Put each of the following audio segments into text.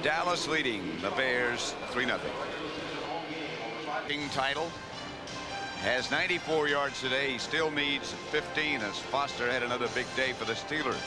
Dallas leading the Bears 3-0. Title has 94 yards today. He still needs 15 as Foster had another big day for the Steelers.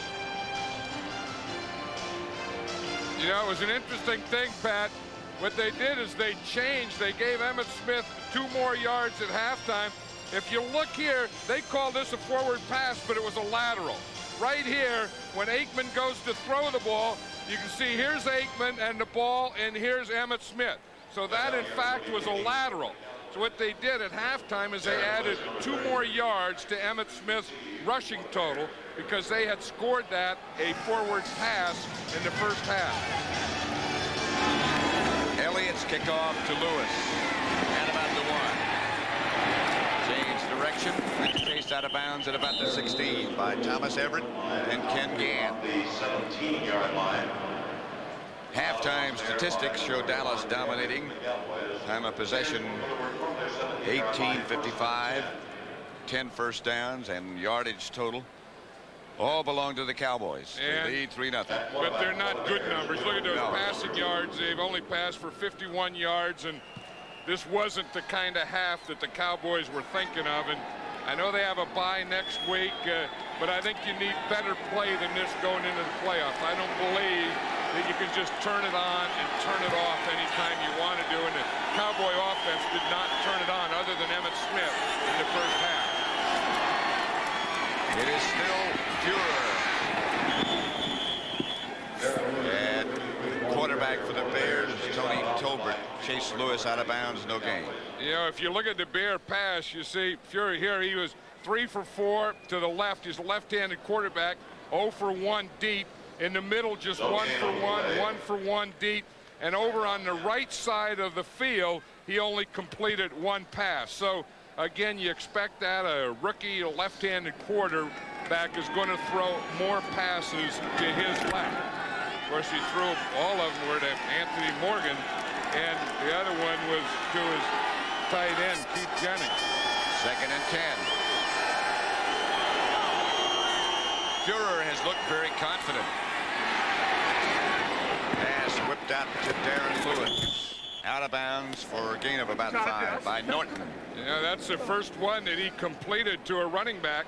You know, it was an interesting thing, Pat. What they did is they changed. They gave Emmitt Smith 2 more yards at halftime. If you look here, they call this a forward pass, but it was a lateral. Right here, when Aikman goes to throw the ball, you can see here's Aikman and the ball, and here's Emmitt Smith. So that, in fact, was a lateral. So what they did at halftime is they added 2 more yards to Emmitt Smith's rushing total because they had scored that a forward pass in the first half. Elliott's kickoff to Lewis at about the 1. Change direction. Chased out of bounds at about the 16 by Thomas Everett and Ken Gann. The 17-yard line. Halftime statistics show Dallas dominating. Time of possession 18:55, 10 first downs, and yardage total all belong to the Cowboys. They lead 3-0. But they're not good numbers. Look at those passing yards. They've only passed for 51 yards, and this wasn't the kind of half that the Cowboys were thinking of. And I know they have a bye next week, but I think you need better play than this going into the playoffs. I don't believe that you can just turn it on and turn it off anytime you want to do. And the Cowboy offense did not turn it on other than Emmitt Smith in the first half. It is still Führer. And quarterback for the Bears, Tony Tolbert, chased Lewis out of bounds, no gain. You know, if you look at the Bear pass, you see Führer here, he was 3 for 4 to the left. He's a left-handed quarterback, 0 for 1 deep. In the middle, just 1 for 1, 1 for 1 deep. And over on the right side of the field, he only completed 1 pass. So, again, you expect that a rookie left-handed quarterback is going to throw more passes to his left. Of course, he threw all of them were to Anthony Morgan, and the other one was to his tight end, Keith Jennings. 2nd and 10. Führer has looked very confident. Pass whipped out to Darren Lewis. Out of bounds for a gain of about 5 by Norton. You know, that's the first one that he completed to a running back.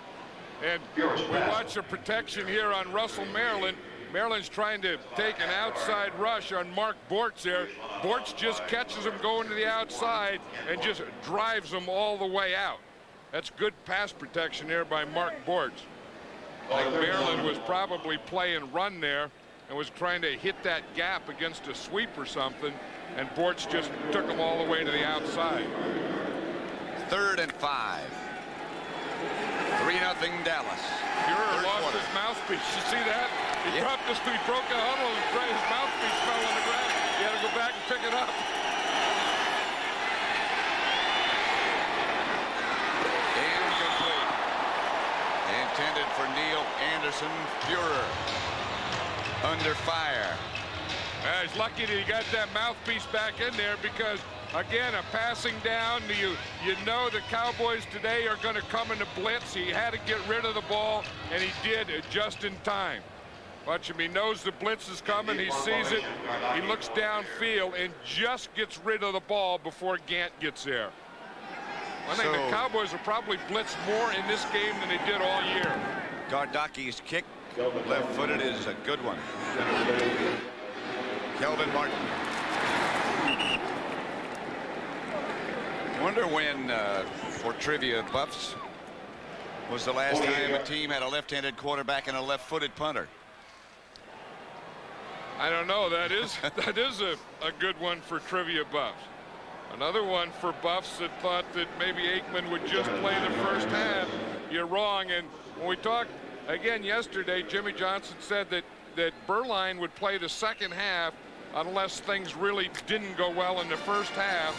And we watch the protection here on Russell Maryland. Maryland's trying to take an outside rush on Mark Bortz there. Bortz just catches him going to the outside and just drives him all the way out. That's good pass protection there by Mark Bortz. I think Maryland was probably playing run there and was trying to hit that gap against a sweep or something, and Bortz just took him all the way to the outside. 3rd and 5. 3-0 Dallas. Führer lost his mouthpiece. You see that? He dropped this, he broke a huddle, and his mouthpiece fell on the ground. He had to go back and pick it up. Incomplete. Intended for Neil Anderson. Führer under fire. He's lucky that he got that mouthpiece back in there because, again, a passing down. You know the Cowboys today are going to come into blitz. He had to get rid of the ball, and he did just in time. Watch him. He knows the blitz is coming. He sees it. He looks downfield and just gets rid of the ball before Gant gets there. I think the Cowboys will probably blitz more in this game than they did all year. Gardaki's kick, left-footed, is a good one. Kelvin Martin. Wonder when, for trivia buffs, was the last time a team had a left-handed quarterback and a left-footed punter. I don't know. That is a good one for trivia buffs. Another one for buffs that thought that maybe Aikman would just play the first half. You're wrong. And when we talked again yesterday, Jimmy Johnson said that Berline would play the second half unless things really didn't go well in the first half.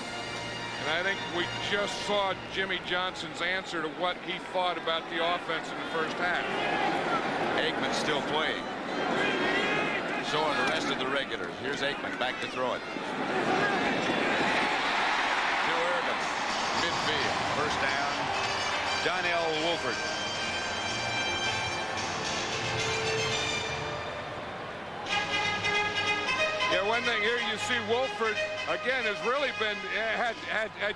And I think we just saw Jimmy Johnson's answer to what he thought about the offense in the first half. Aikman's still playing. So are the rest of the regulars. Here's Aikman back to throw it. To Irvin. Midfield. First down. Donnell Wolford. Yeah, one thing here, you see Wolford again has really been had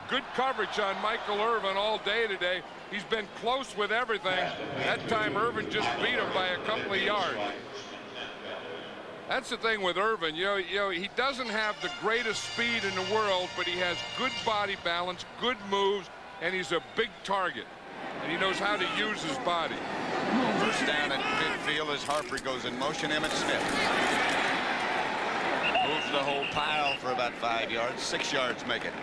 good coverage on Michael Irvin all day today. He's been close with everything. That time Irvin just beat him by a couple of yards. That's the thing with Irvin. You know, he doesn't have the greatest speed in the world, but he has good body balance, good moves, and he's a big target. And he knows how to use his body. First down at midfield as Harper goes in motion. Emmitt Smith moves the whole pile for about 5 yards. 6 yards make it.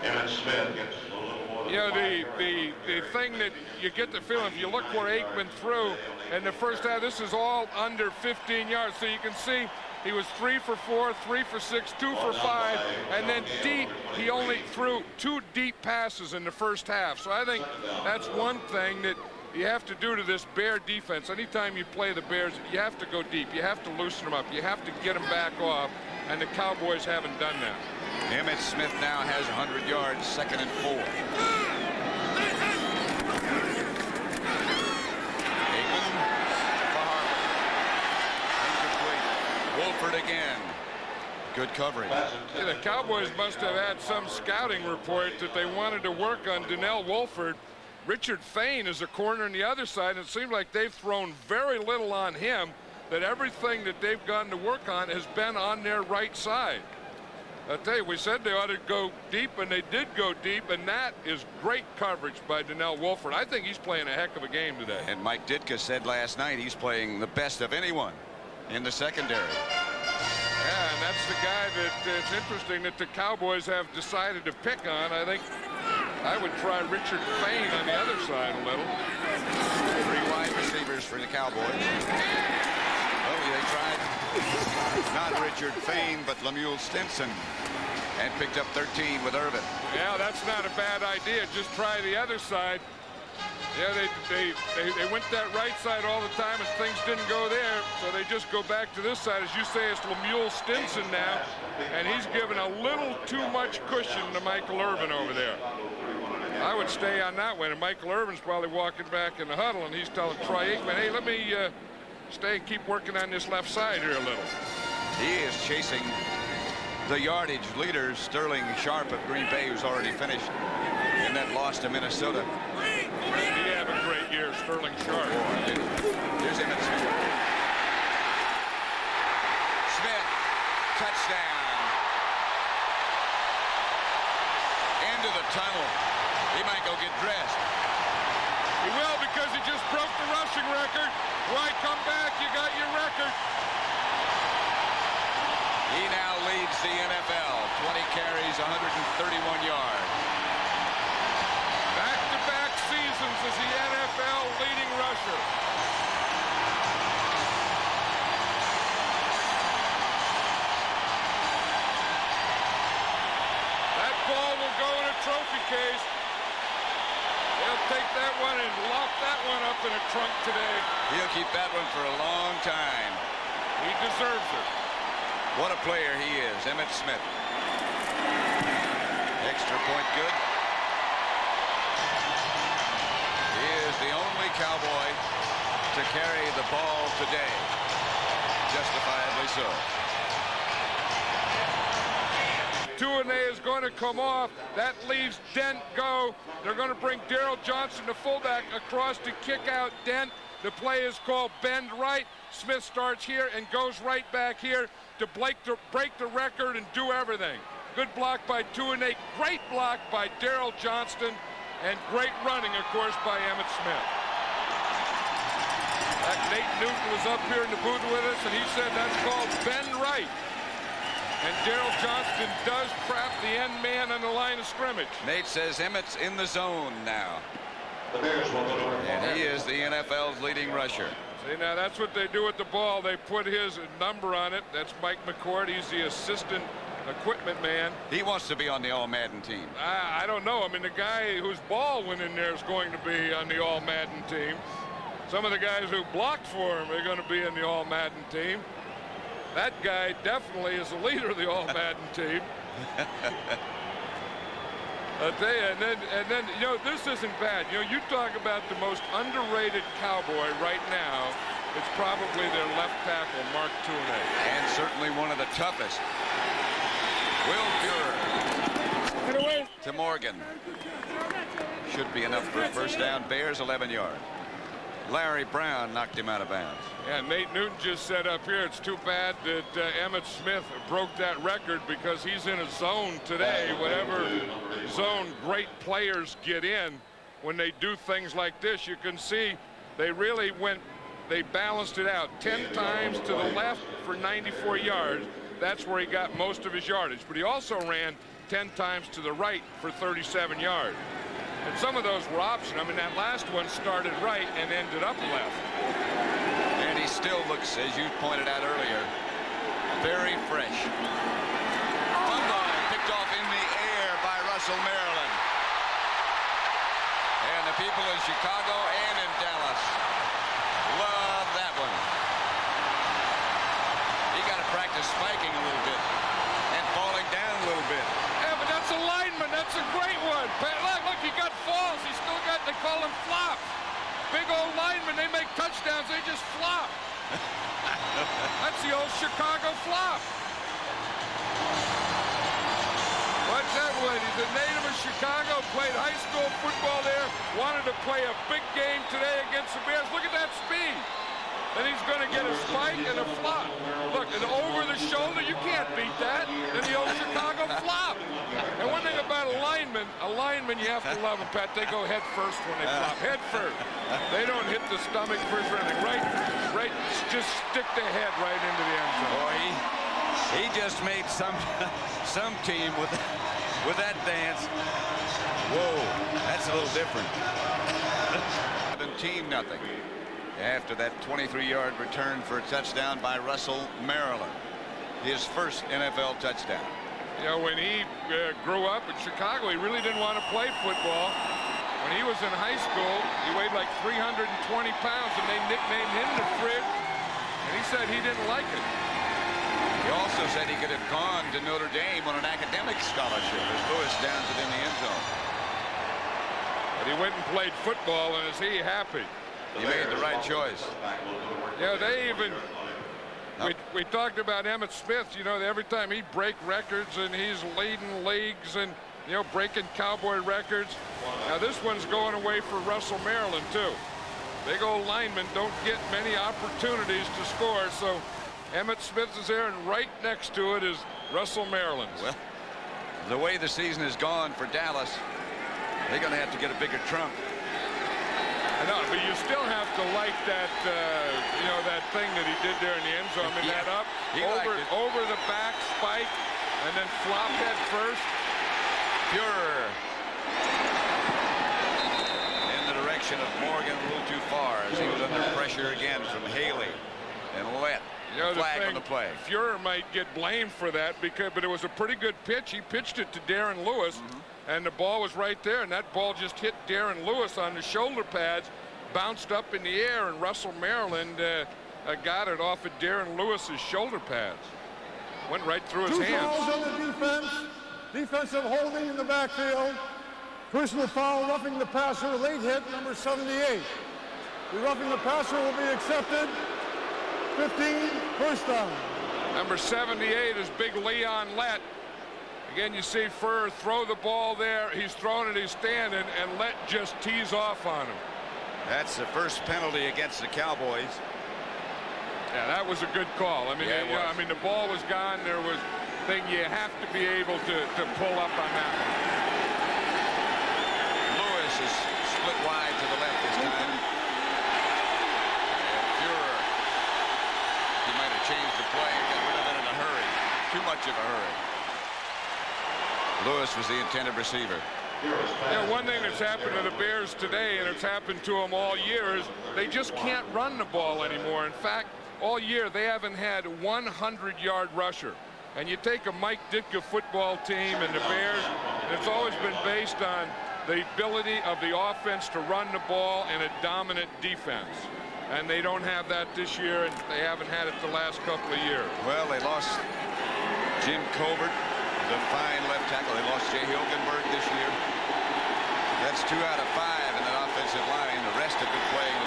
Emmitt Smith gets a little more than You know, 5 the thing that you get the feeling, if you look where Aikman threw in the first half, this is all under 15 yards. So you can see he was 3 for 4, 3 for 6, 2 for 5, and then deep, he only threw 2 deep passes in the first half. So I think that's one thing that you have to do to this Bear defense. Anytime you play the Bears, you have to go deep. You have to loosen them up. You have to get them back off, and the Cowboys haven't done that. Emmitt Smith now has 100 yards, 2nd and 4. Aikman for Harper. Incomplete. Wolford again. Good coverage. Yeah, the Cowboys must have had some scouting report that they wanted to work on Donnell Wolford. Richard Fain is a corner on the other side, and it seems like they've thrown very little on him, that everything that they've gotten to work on has been on their right side. I'll tell you, we said they ought to go deep, and they did go deep, and that is great coverage by Donnell Wolford. I think he's playing a heck of a game today. And Mike Ditka said last night he's playing the best of anyone in the secondary. Yeah, and that's the guy that it's interesting that the Cowboys have decided to pick on. I think I would try Richard Fain on the other side a little. 3 wide receivers for the Cowboys. Oh, they tried not Richard Fain, but Lemuel Stinson, and picked up 13 with Irvin. Yeah, that's not a bad idea. Just try the other side. Yeah, they went that right side all the time, and things didn't go there, so they just go back to this side. As you say, it's Lemuel Stinson now, and he's given a little too much cushion to Michael Irvin over there. I would stay on that one, and Michael Irvin's probably walking back in the huddle, and he's telling Troy Aikman, hey, let me stay and keep working on this left side here a little. He is chasing the yardage leader, Sterling Sharp of Green Bay, who's already finished in that loss to Minnesota. He had a great year, Sterling Sharp. Here's Emmitt Smith. Smith, touchdown. Into the tunnel. He might go get dressed. He will, because he just broke the rushing record. Why come back? You got your record. He now leads the NFL. 20 carries, 131 yards. Back-to-back seasons as the NFL leading rusher. That ball will go in a trophy case. They'll take that one and lock that one up in a trunk today. He'll keep that one for a long time. He deserves it. What a player he is, Emmitt Smith. Extra point good. He is the only Cowboy to carry the ball today. Justifiably so. Tuanay is going to come off. That leaves Dent go. They're going to bring Daryl Johnson, the fullback, across to kick out Dent. The play is called bend right. Smith starts here and goes right back here to break the record and do everything. Good block by Tuanay. Great block by Daryl Johnston. And great running, of course, by Emmitt Smith. Nate Newton was up here in the booth with us, and he said that's called bend right. And Daryl Johnston does trap the end man on the line of scrimmage. Nate says Emmitt's in the zone now. The Bears will go to And he is the NFL's leading rusher. See, now that's what they do with the ball. They put his number on it. That's Mike McCord. He's the assistant equipment man. He wants to be on the All-Madden team. I don't know. I mean, the guy whose ball went in there is going to be on the All-Madden team. Some of the guys who blocked for him are going to be in the All-Madden team. That guy definitely is the leader of the All-Madden team. I'll tell you, and then, you know, this isn't bad. You know, you talk about the most underrated Cowboy right now it's probably their left tackle, Mark Tooney. And certainly one of the toughest. Will Fuhrer to Morgan. Should be enough for a first down. Bears 11 yards. Larry Brown knocked him out of bounds. Yeah, Nate Newton just said up here, it's too bad that Emmitt Smith broke that record because he's in a zone today. Whatever zone great players get in, when they do things like this, you can see they really they balanced it out 10 times to the left for 94 yards. That's where he got most of his yardage. But he also ran 10 times to the right for 37 yards. And some of those were option. I mean, that last one started right and ended up left. And he still looks, as you pointed out earlier, very fresh. Fumble picked off in the air by Russell Maryland. And the people in Chicago and in Dallas love that one. He got to practice spiking a little bit and falling down a little bit. Yeah, but that's a lineman. That's a great one. Look, he got falls. He still got, they call him flops. Big old linemen, they make touchdowns. They just flop. That's the old Chicago flop. What's that one? He's a native of Chicago, played high school football there, wanted to play a big game today against the Bears. Look at that speed. Then he's going to get a spike and a flop. Look, and over the shoulder, you can't beat that. Then the old Chicago flop. And one thing about a lineman you have to love them, Pat. They go head first when they flop. Head first. They don't hit the stomach first or anything. Right, just stick the head right into the end zone. Boy, he just made some team with that dance. Whoa, that's a little different. 17-0. After that 23-yard return for a touchdown by Russell Maryland. His first NFL touchdown. You know, when he grew up in Chicago, he really didn't want to play football. When he was in high school, he weighed like 320 pounds, and they nicknamed him the Frig, and he said he didn't like it. He also said he could have gone to Notre Dame on an academic scholarship as Lewis downs it in the end zone. But he went and played football, and is he happy? He made the right choice. Yeah, they even, we talked about Emmitt Smith, you know, every time he'd break records and he's leading leagues and, you know, breaking Cowboy records. Now this one's going away for Russell Maryland too. Big old linemen don't get many opportunities to score, so Emmitt Smith is there, and right next to it is Russell Maryland. Well, the way the season has gone for Dallas, they're going to have to get a bigger trunk. No, but you still have to like that, you know, that thing that he did there in the end zone. I mean, that up, over the back spike, and then flop head first. Fuhrer in the direction of Morgan, a little too far as he was under pressure again from Haley, and let flag on the play. Fuhrer might get blamed for that but it was a pretty good pitch. He pitched it to Darren Lewis. And the ball was right there, and that ball just hit Darren Lewis on the shoulder pads, bounced up in the air, and Russell Maryland got it off of Darren Lewis's shoulder pads. Went right through his hands. 2 fouls on the defense. Defensive holding in the backfield. Personal foul, roughing the passer, late hit, number 78. The roughing the passer will be accepted. 15, first down. Number 78 is big Leon Lett. Again, you see Fuhrer throw the ball there. He's throwing it, he's standing, and Lett just tees off on him. That's the first penalty against the Cowboys. Yeah, that was a good call. I mean, I mean, the ball was gone. There was thing you have to be able to pull up on that one. Lewis is split wide to the left this time. And Fuhrer, he might have changed the play and got rid of it in a hurry. Too much of a hurry. Lewis was the intended receiver. Yeah, one thing that's happened to the Bears today, and it's happened to them all year, is they just can't run the ball anymore. In fact, all year they haven't had a 100-yard rusher. And you take a Mike Ditka football team and the Bears, and it's always been based on the ability of the offense to run the ball and a dominant defense. And they don't have that this year, and they haven't had it the last couple of years. Well, they lost Jim Covert, the fine left tackle. They lost Jay Hilgenberg this year. That's 2 out of 5 in that offensive line. The rest have been playing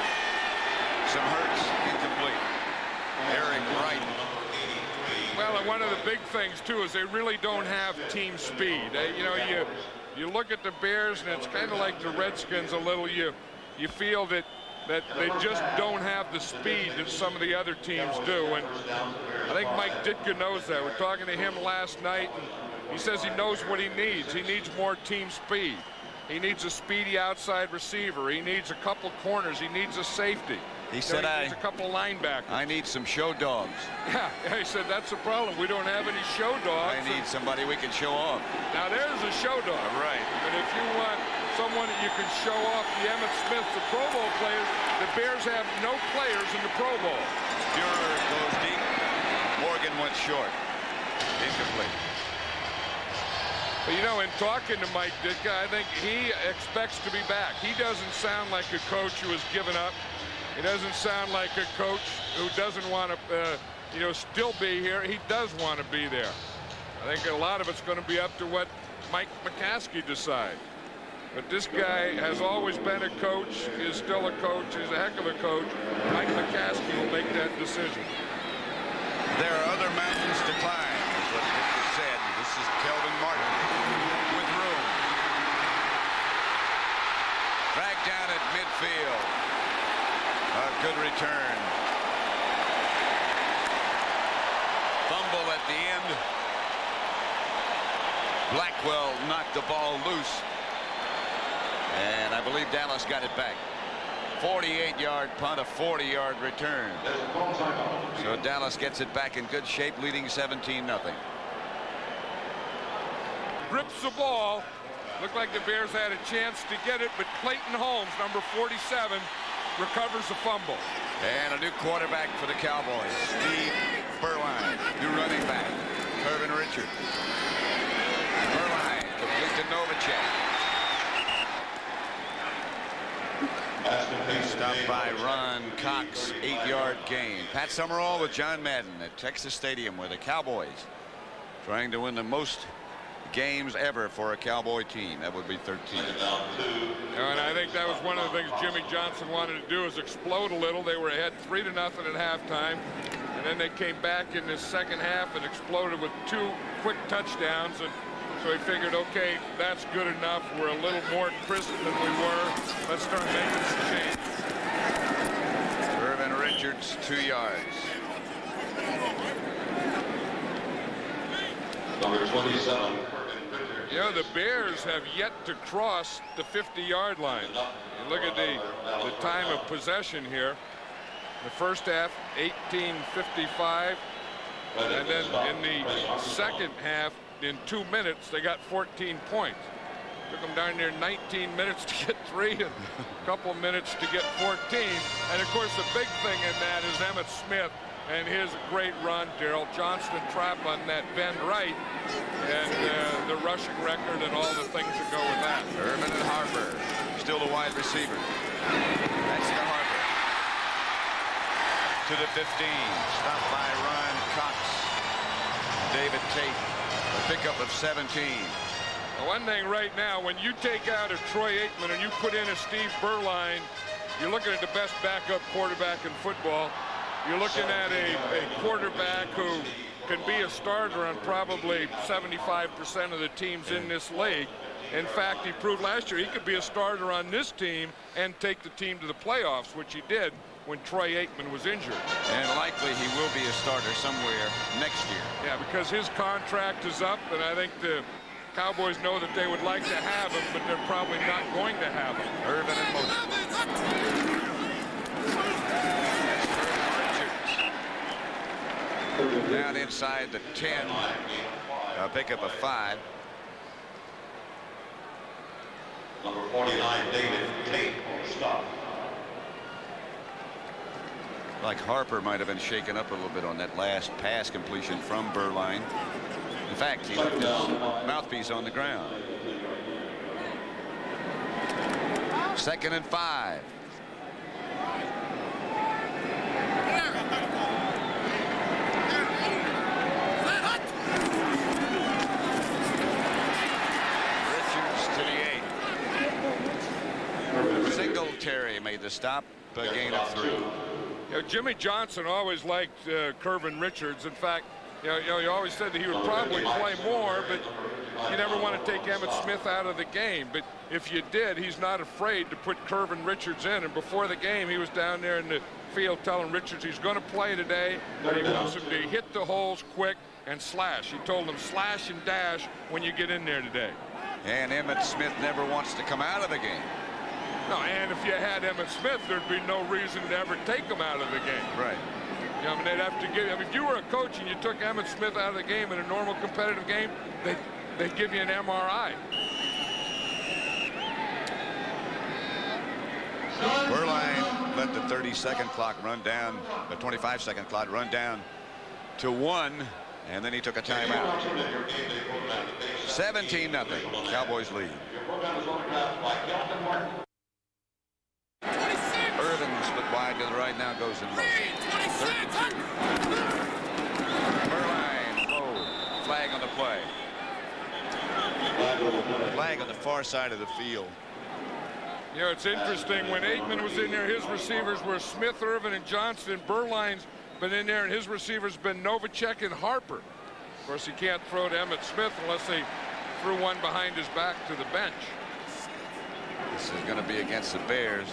some Hurts, incomplete. Eric Wright. Well, and one of the big things too is they really don't have team speed. You know, you look at the Bears, and it's kind of like the Redskins a little. You feel that they just don't have the speed that some of the other teams do, and I think Mike Ditka knows that. We're talking to him last night, and he says he knows what he needs. He needs more team speed. He needs a speedy outside receiver. He needs a couple corners. He needs a safety. He said, he needs a couple linebackers. I need some show dogs. Yeah, he said that's the problem. We don't have any show dogs. I need somebody we can show off. Now there's a show dog. Right. But if you want someone that you can show off, the Emmitt Smith, the Pro Bowl players, the Bears have no players in the Pro Bowl. Buehler goes deep. Morgan went short. Incomplete. But you know, in talking to Mike Ditka, I think he expects to be back. He doesn't sound like a coach who has given up. He doesn't sound like a coach who doesn't want to, still be here. He does want to be there. I think a lot of it's going to be up to what Mike McCaskey decides. But this guy has always been a coach, is still a coach, is a heck of a coach. Mike McCaskey will make that decision. There are other mountains to climb, is what Victor said. This is Kelvin Martin with room. Dragged down at midfield. A good return. Fumble at the end. Blackwell knocked the ball loose. And I believe Dallas got it back. 48-yard punt, a 40-yard return. So Dallas gets it back in good shape, leading 17-0. Grips the ball. Looked like the Bears had a chance to get it, but Clayton Holmes, number 47, recovers the fumble. And a new quarterback for the Cowboys, Steve Berline. New running back, Curvin Richards. Berline complete to Novacek. Stopped by Ron Cox, 8-yard gain. Pat Summerall with John Madden at Texas Stadium, where the Cowboys trying to win the most games ever for a Cowboy team. That would be 13. And I think that was one of the things Jimmy Johnson wanted to do, is explode a little. They were ahead 3-0 at halftime, and then they came back in the second half and exploded with 2 quick touchdowns. And so he figured, okay, that's good enough. We're a little more crisp than we were. Let's start making some changes. Curvin Richards, 2 yards. Number 27. You know, the Bears have yet to cross the 50-yard line. You look at the time of possession here. The first half, 18:55. And then in the second half, in 2 minutes, they got 14 points. Took them down there 19 minutes to get 3 and a couple minutes to get 14. And, of course, the big thing in that is Emmitt Smith and his great run. Darrell Johnston trap on that bend right, and the rushing record and all the things that go with that. Irvin and Harper, still the wide receiver. That's to Harper. To the 15. Stopped by Ron Cox. David Tate. A pickup of 17. The one thing right now, when you take out a Troy Aikman and you put in a Steve Berline, you're looking at the best backup quarterback in football. You're looking at a quarterback who can be a starter on probably 75% of the teams in this league. In fact, he proved last year he could be a starter on this team and take the team to the playoffs, which he did when Troy Aikman was injured. And likely he will be a starter somewhere next year. Yeah, because his contract is up, and I think the Cowboys know that they would like to have him, but they're probably not going to have him. Irvin in motion. Down inside the 10. A pickup of 5. Number 49, David Tate, stop. Like Harper might have been shaken up a little bit on that last pass completion from Berline. In fact, he left his mouthpiece on the ground. 2nd and 5. Richards to the 8. Singletary made the stop, a gain of 3. You know, Jimmy Johnson always liked Curvin Richards. In fact, you always said that he would probably play more, but you never want to take Emmitt Smith out of the game. But if you did, he's not afraid to put Curvin Richards in. And before the game, he was down there in the field telling Richards he's going to play today, but he wants him to hit the holes quick and slash. He told him slash and dash when you get in there today. And Emmitt Smith never wants to come out of the game. No, and if you had Emmitt Smith, there'd be no reason to ever take him out of the game. Right. You know, I mean, they'd have to give. I mean, if you were a coach and you took Emmitt Smith out of the game in a normal competitive game, they'd give you an MRI. Berline let the 30-second clock run down, the 25-second clock run down to 1, and then he took a timeout. 17-0. Cowboys lead. Irvin split wide to the right, now goes in motion. 32. Berline, flag on the play. Flag on the far side of the field. You know, it's interesting, when Aikman was in there, his receivers were Smith, Irvin, and Johnston. Berline's been in there, and his receivers been Novacek and Harper. Of course, he can't throw to Emmitt Smith unless they threw one behind his back to the bench. This is going to be against the Bears.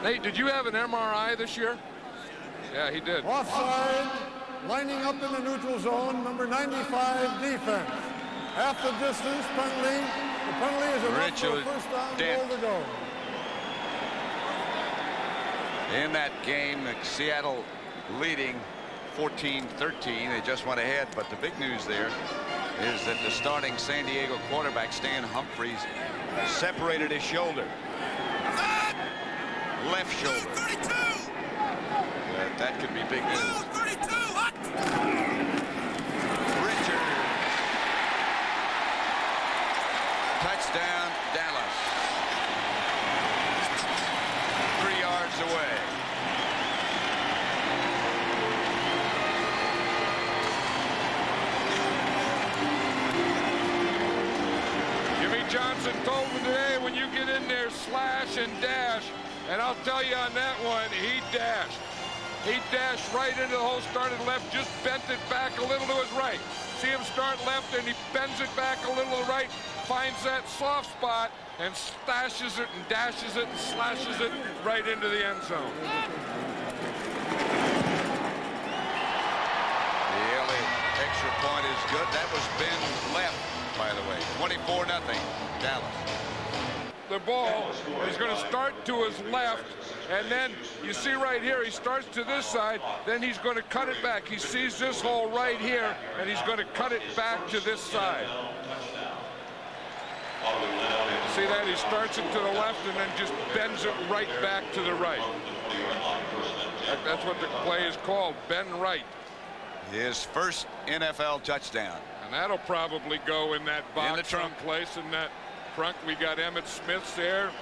Nate, did you have an MRI this year? Yeah, he did. Offside, lining up in the neutral zone, number 95 defense. Half the distance, penalty. The penalty is enough for a first down, goal to go. In that game, Seattle leading 14-13. They just went ahead, but the big news there is that the starting San Diego quarterback, Stan Humphries, separated his shoulder. Left shoulder. That could be big news. Richards. Touchdown, Dallas. 3 yards away. Jimmy Johnson told me today, when you get in there, slash and dash. And I'll tell you on that one, he dashed. He dashed right into the hole, started left, just bent it back a little to his right. See him start left, and he bends it back a little to the right, finds that soft spot, and stashes it and dashes it and slashes it right into the end zone. The early extra point is good. That was Ben left, by the way. 24-0, Dallas. The ball is going to start to his left, and then you see right here, he starts to this side, then he's going to cut it back. He sees this hole right here, and he's going to cut it back to this side. See that? He starts it to the left and then just bends it right back to the right. That's what the play is called, bend right. His first NFL touchdown. And that'll probably go in that box in the trunk place in that trunk. We got Emmitt Smith there,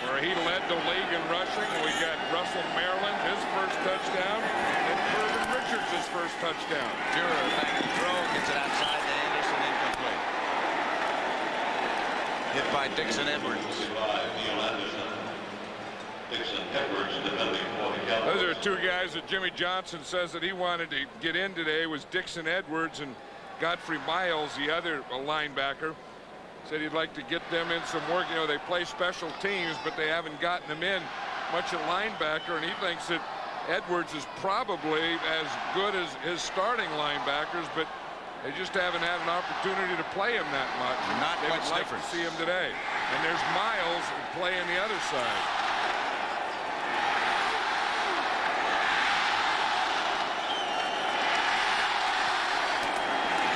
where he led the league in rushing. We got Russell Maryland, his first touchdown, and Curvin Richards, his first touchdown. Durer back and throw, gets it outside to Anderson, incomplete. Hit by Dixon Edwards. Those are two guys that Jimmy Johnson says that he wanted to get in today, was Dixon Edwards and Godfrey Miles, the other linebacker. Said he'd like to get them in some work. You know, they play special teams, but they haven't gotten them in much at linebacker, and he thinks that Edwards is probably as good as his starting linebackers, but they just haven't had an opportunity to play him that much. Not they much would like difference. to see him today. And there's Miles playing the other side.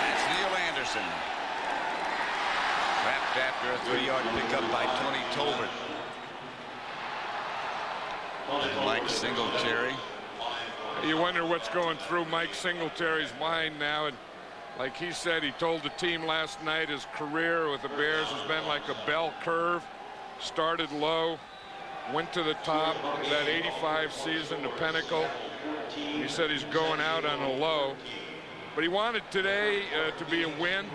That's Neil Anderson. Wrapped after a 3-yard pickup by Tony Tolbert. Mike Singletary. You wonder what's going through Mike Singletary's mind now. And like he said, he told the team last night his career with the Bears has been like a bell curve. Started low, went to the top, that 85 season, the pinnacle. He said he's going out on a low. But he wanted today to be a win.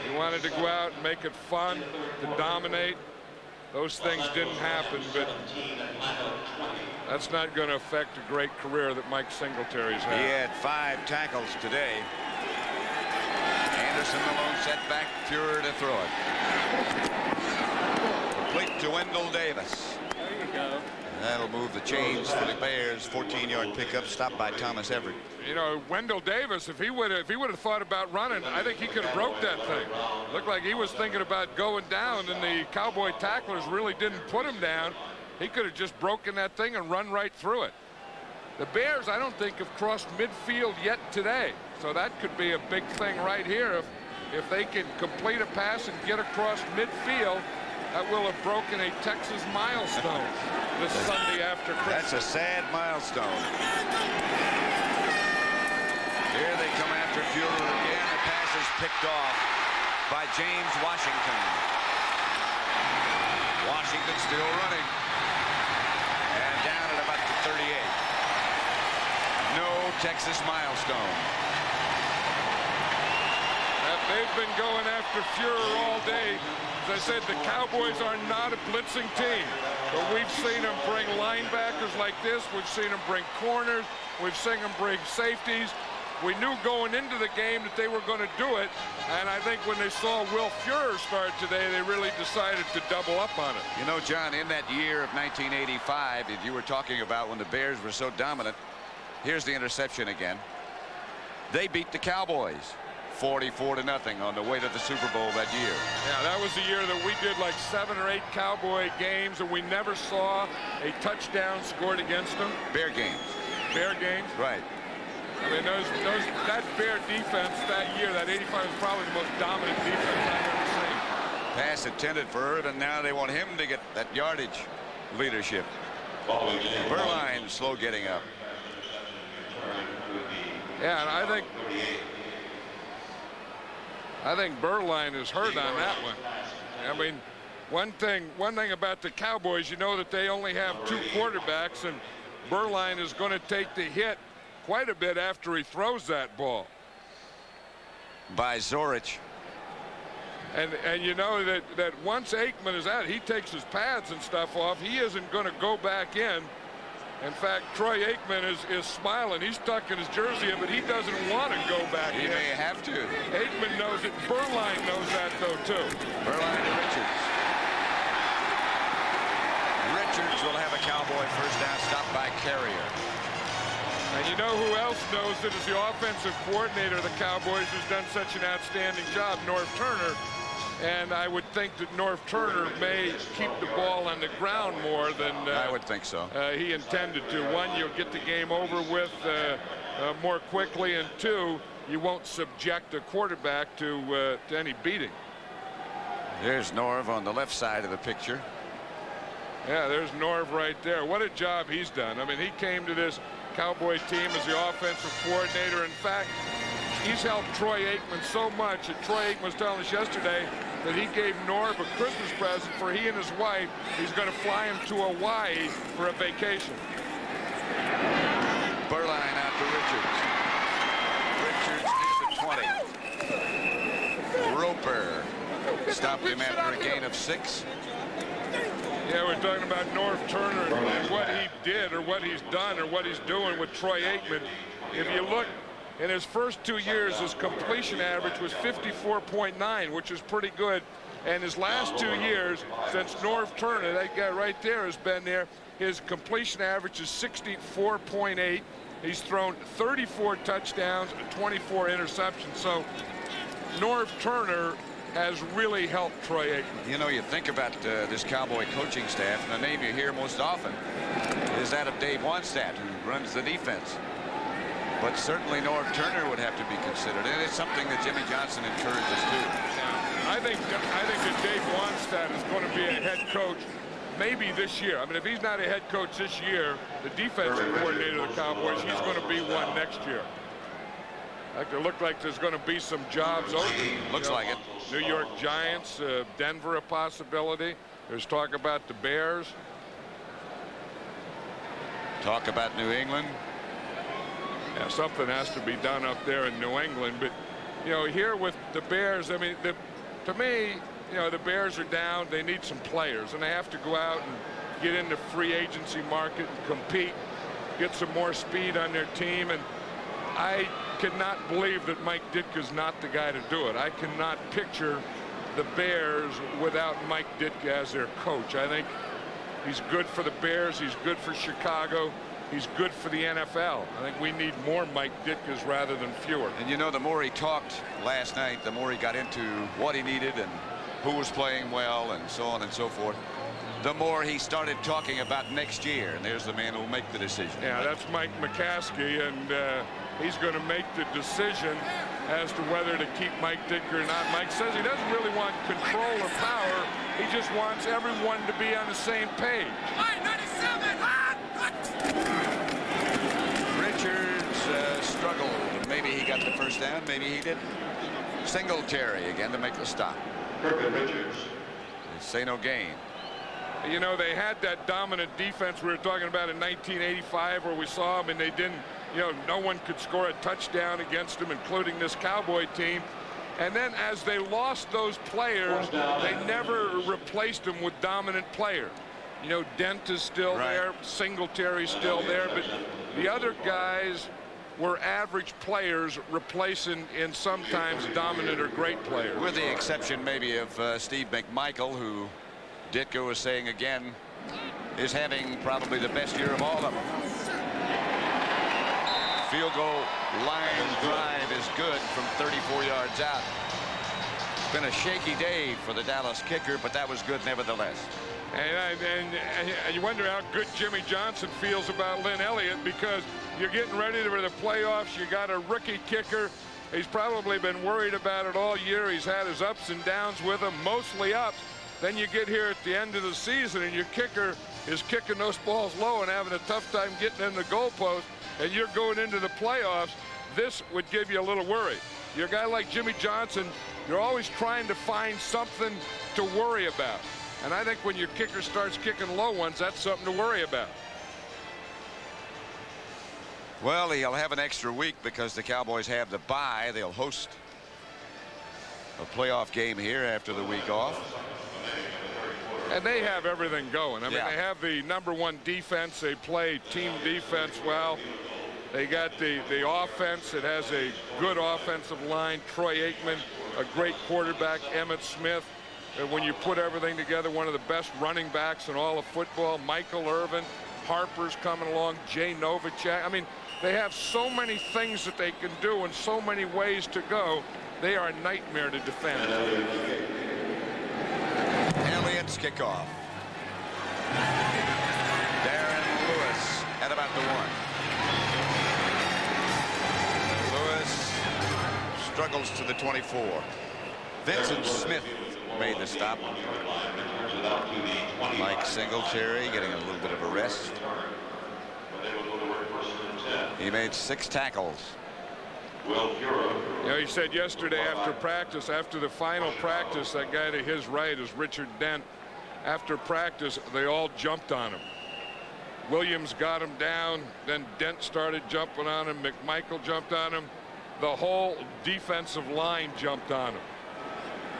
He wanted to go out and make it fun, to dominate. those things didn't happen, but that's not going to affect a great career that Mike Singletary's had. He had 5 tackles today. Anderson the lone setback, Fuhrer to throw it. Complete to Wendell Davis. There you go. That'll move the chains for the Bears. 14-yard pickup, stopped by Thomas Everett. You know, Wendell Davis, if he would have thought about running, I think he could have broke that thing. Looked like he was thinking about going down, and the Cowboy tacklers really didn't put him down. He could have just broken that thing and run right through it. The Bears, I don't think, have crossed midfield yet today. So that could be a big thing right here. If they can complete a pass and get across midfield, that will have broken a Texas milestone this Sunday after Christmas. That's a sad milestone. Here they come after Fuhrer again. The pass is picked off by James Washington. Washington still running. And down at about the 38. No Texas milestone. They've been going after Fuhrer all day. As I said, the Cowboys are not a blitzing team. But we've seen them bring linebackers like this. We've seen them bring corners. We've seen them bring safeties. We knew going into the game that they were going to do it. And I think when they saw Will Fuhrer start today, they really decided to double up on it. You know, John, in that year of 1985 that you were talking about when the Bears were so dominant, here's the interception again. They beat the Cowboys 44-0 on the way to the Super Bowl that year. Yeah, that was the year that we did like 7 or 8 Cowboy games, and we never saw a touchdown scored against them. Bear games. Bear games? Right. I mean, that Bear defense that year, that 85 was probably the most dominant defense I've ever seen. Pass intended for Irvin. Now they want him to get that yardage leadership. Berline slow getting up. Yeah, and I think Berline is hurt on that one. I mean, one thing about the Cowboys, you know that they only have 2 quarterbacks, and Berline is going to take the hit quite a bit after he throws that ball. By Zorich. And you know that once Aikman is out, he takes his pads and stuff off. He isn't going to go back in. In fact, Troy Aikman is smiling. He's tucking his jersey in, but he doesn't want to go back in. He may have to. Aikman knows it. Berline knows that, though, too. Berline to Richards. Richards will have a Cowboy first down, stopped by Carrier. And you know who else knows it is the offensive coordinator of the Cowboys, who's done such an outstanding job, Norv Turner. And I would think that Norv Turner may keep the ball on the ground more than I would think so. He intended to. 1, you'll get the game over with more quickly, and 2, you won't subject a quarterback to any beating. There's Norv on the left side of the picture. Yeah, there's Norv right there. What a job he's done. I mean, he came to this Cowboy team as the offensive coordinator. In fact, he's helped Troy Aikman so much that Troy Aikman was telling us yesterday that he gave Norv a Christmas present for he and his wife. He's going to fly him to Hawaii for a vacation. Berline out to Richards. Richards near the 20. Roper stopped him after a gain of 6. Yeah, we're talking about Norv Turner and what he did or what he's done or what he's doing with Troy Aikman. If you look, in his first 2 years, his completion average was 54.9, which is pretty good. And his last 2 years, since Norv Turner, that guy right there has been there, his completion average is 64.8. He's thrown 34 touchdowns and 24 interceptions. So Norv Turner has really helped Troy Aikman. You know, you think about this Cowboy coaching staff, and the name you hear most often is that of Dave Wannstedt, who runs the defense. But certainly Norv Turner would have to be considered, and it's something that Jimmy Johnson encourages too. I think that Dave Wannstedt is going to be a head coach maybe this year. I mean, if he's not a head coach this year, the defensive coordinator of the Cowboys, he's going to be one next year. It look like there's going to be some jobs open. Looks like it. New York Giants, Denver a possibility. There's talk about the Bears. Talk about New England. Yeah, something has to be done up there in New England. But, you know, here with the Bears, I mean, to me, you know, the Bears are down. They need some players, and they have to go out and get in the free agency market and compete, get some more speed on their team. And I cannot believe that Mike Ditka's not the guy to do it. I cannot picture the Bears without Mike Ditka as their coach. I think he's good for the Bears. He's good for Chicago. He's good for the NFL. I think we need more Mike Ditkas rather than fewer. And you know, the more he talked last night, the more he got into what he needed and who was playing well and so on and so forth, the more he started talking about next year. And there's the man who will make the decision. Yeah, that's Mike McCaskey, and he's going to make the decision as to whether to keep Mike Ditka or not. Mike says he doesn't really want control or power. He just wants everyone to be on the same page. Richards struggled. Maybe he got the first down, maybe he didn't. Singletary again to make the stop. Curvin Richards. Say no gain. You know, they had that dominant defense we were talking about in 1985 where we saw them and they didn't, you know, no one could score a touchdown against them, including this Cowboy team. And then as they lost those players, they never replaced them with dominant players. You know, Dent is still there, Singletary's still there, but the other guys were average players replacing in sometimes dominant or great players. With the exception maybe of Steve McMichael, who Ditka was saying again is having probably the best year of all of them. Field goal line drive is good from 34 yards out. It's been a shaky day for the Dallas kicker, but that was good nevertheless. And you wonder how good Jimmy Johnson feels about Lin Elliott, because you're getting ready for the playoffs. You got a rookie kicker. He's probably been worried about it all year. He's had his ups and downs with him, mostly ups. Then you get here at the end of the season and your kicker is kicking those balls low and having a tough time getting in the goalpost, and you're going into the playoffs. This would give you a little worry. You're a guy like Jimmy Johnson, you're always trying to find something to worry about. And I think when your kicker starts kicking low ones, that's something to worry about. Well, he'll have an extra week because the Cowboys have the bye. They'll host a playoff game here after the week off. And they have everything going. I mean, they have the #1 defense. They play team defense well. They got the offense. It has a good offensive line. Troy Aikman, a great quarterback. Emmitt Smith. And when you put everything together, one of the best running backs in all of football. Michael Irvin. Harper's coming along. Jay Novacek. I mean, they have so many things that they can do and so many ways to go. They are a nightmare to defend. Elliott's kickoff. Darren Lewis at about the 1. Lewis struggles to the 24. Vincent Smith made the stop. Mike Singletary getting a little bit of a rest. He made 6 tackles. You know, he said yesterday after practice, after the final practice, that guy to his right is Richard Dent. After practice, they all jumped on him. Williams got him down, then Dent started jumping on him. McMichael jumped on him. The whole defensive line jumped on him.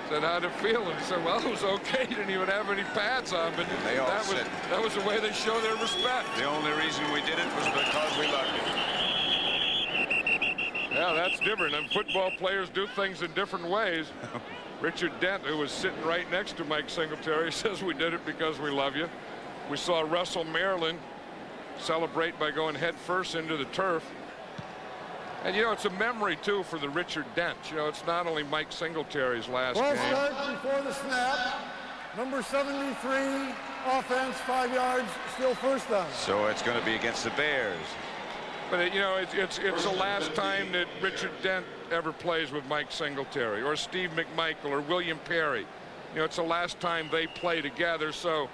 Said, how'd it feel? And he said, well, it was okay. He didn't even have any pads on, but they all that was the way they show their respect. The only reason we did it was because we loved it. Yeah, that's different. And football players do things in different ways. Richard Dent, who was sitting right next to Mike Singletary, says we did it because we love you. We saw Russell Maryland celebrate by going head first into the turf. And, you know, it's a memory, too, for the Richard Dent. You know, it's not only Mike Singletary's last game. Start before the snap. Number 73, offense, 5 yards, still first down. So it's going to be against the Bears. But, you know, it's the last time that Richard Dent ever plays with Mike Singletary or Steve McMichael or William Perry. You know, it's the last time they play together. So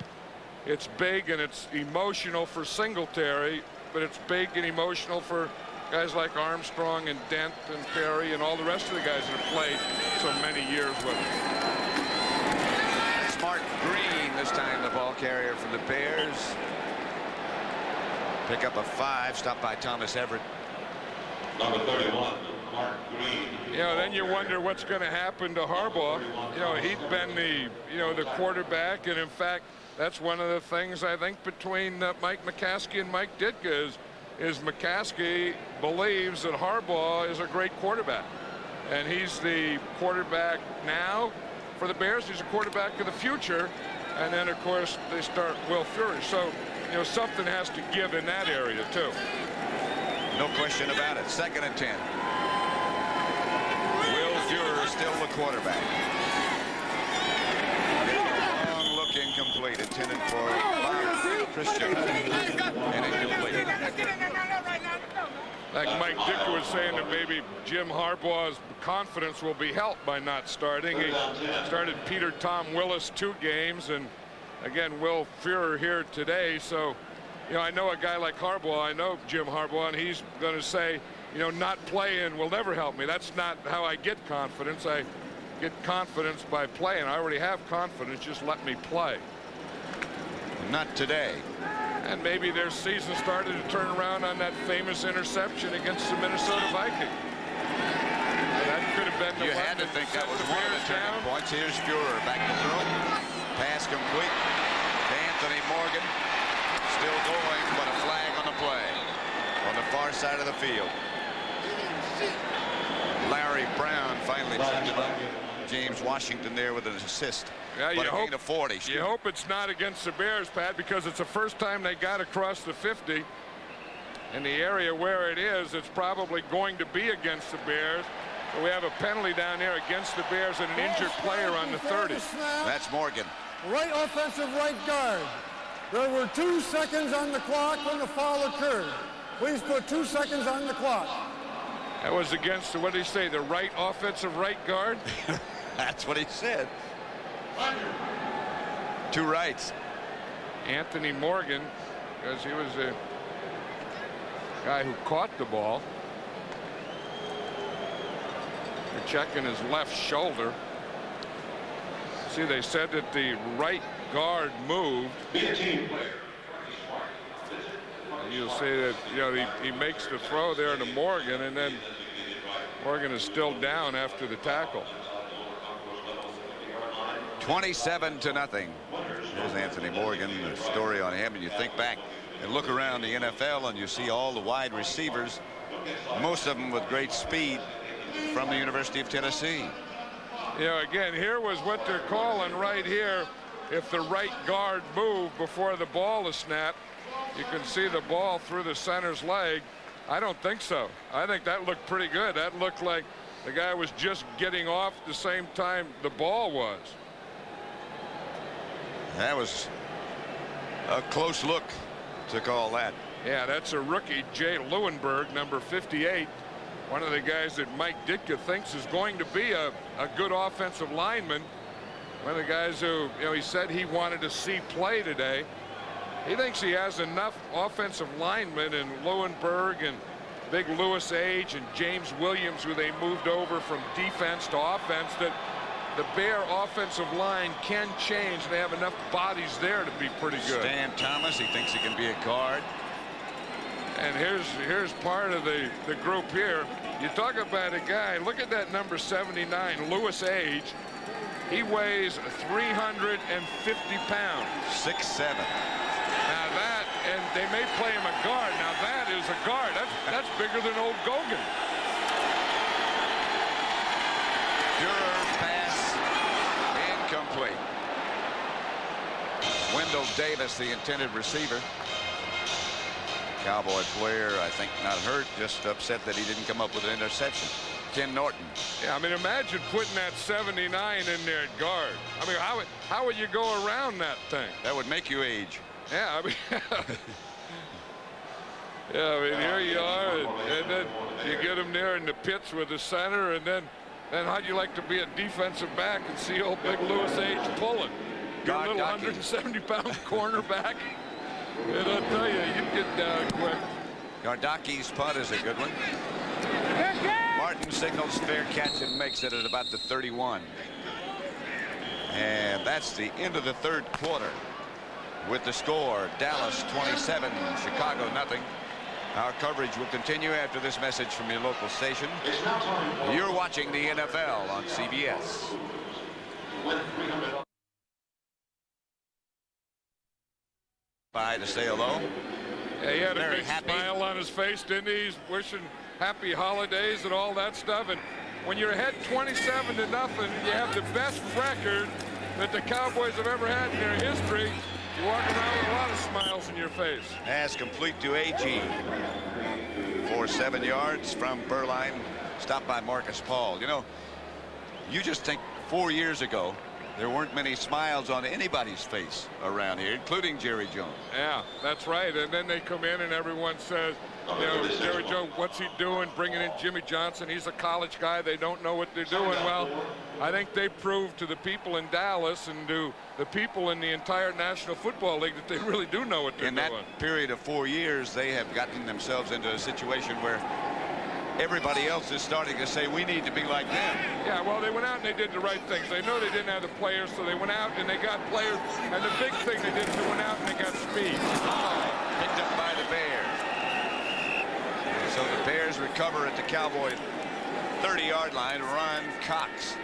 it's big and it's emotional for Singletary, but it's big and emotional for guys like Armstrong and Dent and Perry and all the rest of the guys that have played so many years with him. It's Mark Green this time, the ball carrier for the Bears. Pick up a 5, stopped by Thomas Everett. Number 31. You know, then you wonder what's going to happen to Harbaugh. You know, he'd been the quarterback, and in fact, that's one of the things I think between Mike McCaskey and Mike Ditka is McCaskey believes that Harbaugh is a great quarterback, and he's the quarterback now for the Bears. He's a quarterback of the future, and then of course they start Will Fury. So, you know, something has to give in that area too. No question about it. 2nd and 10. Will Fury is still the quarterback. Long look incomplete, intended for Christian, and incomplete. Like Mike Ditka was saying that maybe Jim Harbaugh's confidence will be helped by not starting. He started Peter Tom Willis 2 games, and again Will Fury here today. So, you know, I know a guy like Harbaugh, I know Jim Harbaugh, and he's going to say, you know, not playing will never help me. That's not how I get confidence. I get confidence by playing. I already have confidence. Just let me play. Not today. And maybe their season started to turn around on that famous interception against the Minnesota Vikings. That could have been the You had to think that was one of the turning points. Here's Fuhrer back to throw. Pass complete to Anthony Morgan. Still going, but a flag on the play on the far side of the field. Larry Brown finally turned it up. James Washington there with an assist. Yeah, but a gain of 40. You hope it's not against the Bears, Pat, because it's the first time they got across the 50. In the area where it is, it's probably going to be against the Bears. So we have a penalty down there against the Bears and an injured player on the 30. That's Morgan. Right offensive right guard. There were 2 seconds on the clock when the foul occurred. Please put 2 seconds on the clock. That was against, what did he say, the right offensive right guard? That's what he said. 2 rights. Anthony Morgan, because he was the guy who caught the ball. They're checking his left shoulder. See, they said that the right guard moved. You'll see that, you know, he makes the throw there to Morgan, and then Morgan is still down after the tackle. 27-0. There's Anthony Morgan. The story on him, and you think back and look around the NFL, and you see all the wide receivers, most of them with great speed, from the University of Tennessee. You know, again, here was what they're calling right here. If the right guard moved before the ball is snapped, you can see the ball through the center's leg. I don't think so. I think that looked pretty good. That looked like the guy was just getting off the same time the ball was. That was a close look to call that. Yeah, that's a rookie, Jay Lewenberg, number 58. One of the guys that Mike Ditka thinks is going to be a good offensive lineman. One of the guys who, you know, he said he wanted to see play today. He thinks he has enough offensive linemen in Lewenberg and Big Louis Age and James Williams, who they moved over from defense to offense, that the Bear offensive line can change. They have enough bodies there to be pretty good. Stan Thomas, he thinks he can be a guard. And here's part of the group here. You talk about a guy, look at that number 79, Louis Age. He weighs 350 pounds. 6'7". Now that, and they may play him a guard. Now that is a guard. That's bigger than old Gogan. Pure pass incomplete. Wendell Davis, the intended receiver. Cowboy player, I think, not hurt, just upset that he didn't come up with an interception. Ken Norton. Yeah, I mean, imagine putting that 79 in there at guard. I mean, how would you go around that thing? That would make you age. Yeah, I mean, yeah, I mean, here you are, and then you get him there in the pits with the center, and then how'd you like to be a defensive back and see old Big Louis Age pulling? Your little 170-pound cornerback. And I'll tell you, you'd get down quick. Gardaki's punt is a good one. Martin signals fair catch and makes it at about the 31. And that's the end of the third quarter. With the score, Dallas 27, Chicago nothing. Our coverage will continue after this message from your local station. You're watching the NFL on CBS. Bye to say hello. Yeah, he had Very a big happy smile on his face, didn't he? He's wishing happy holidays and all that stuff. And when you're ahead 27-0, you have the best record that the Cowboys have ever had in their history. You walk around with a lot of smiles in your face. Pass complete to AG for 7 yards from Berline. Stopped by Marcus Paul. You know, you just think 4 years ago there weren't many smiles on anybody's face around here, including Jerry Jones. Yeah, that's right. And then they come in and everyone says, you know, Jerry Jones, what's he doing? Bringing in Jimmy Johnson. He's a college guy. They don't know what they're doing. Well, I think they proved to the people in Dallas and to the people in the entire National Football League that they really do know what they're doing. In that period of 4 years, they have gotten themselves into a situation where everybody else is starting to say we need to be like them. Yeah, well, they went out and they did the right things. They know they didn't have the players, so they went out and they got players. And the big thing they did is they went out and they got speed. Picked up by the Bears. So the Bears recover at the Cowboys 30-yard line. Ron Cox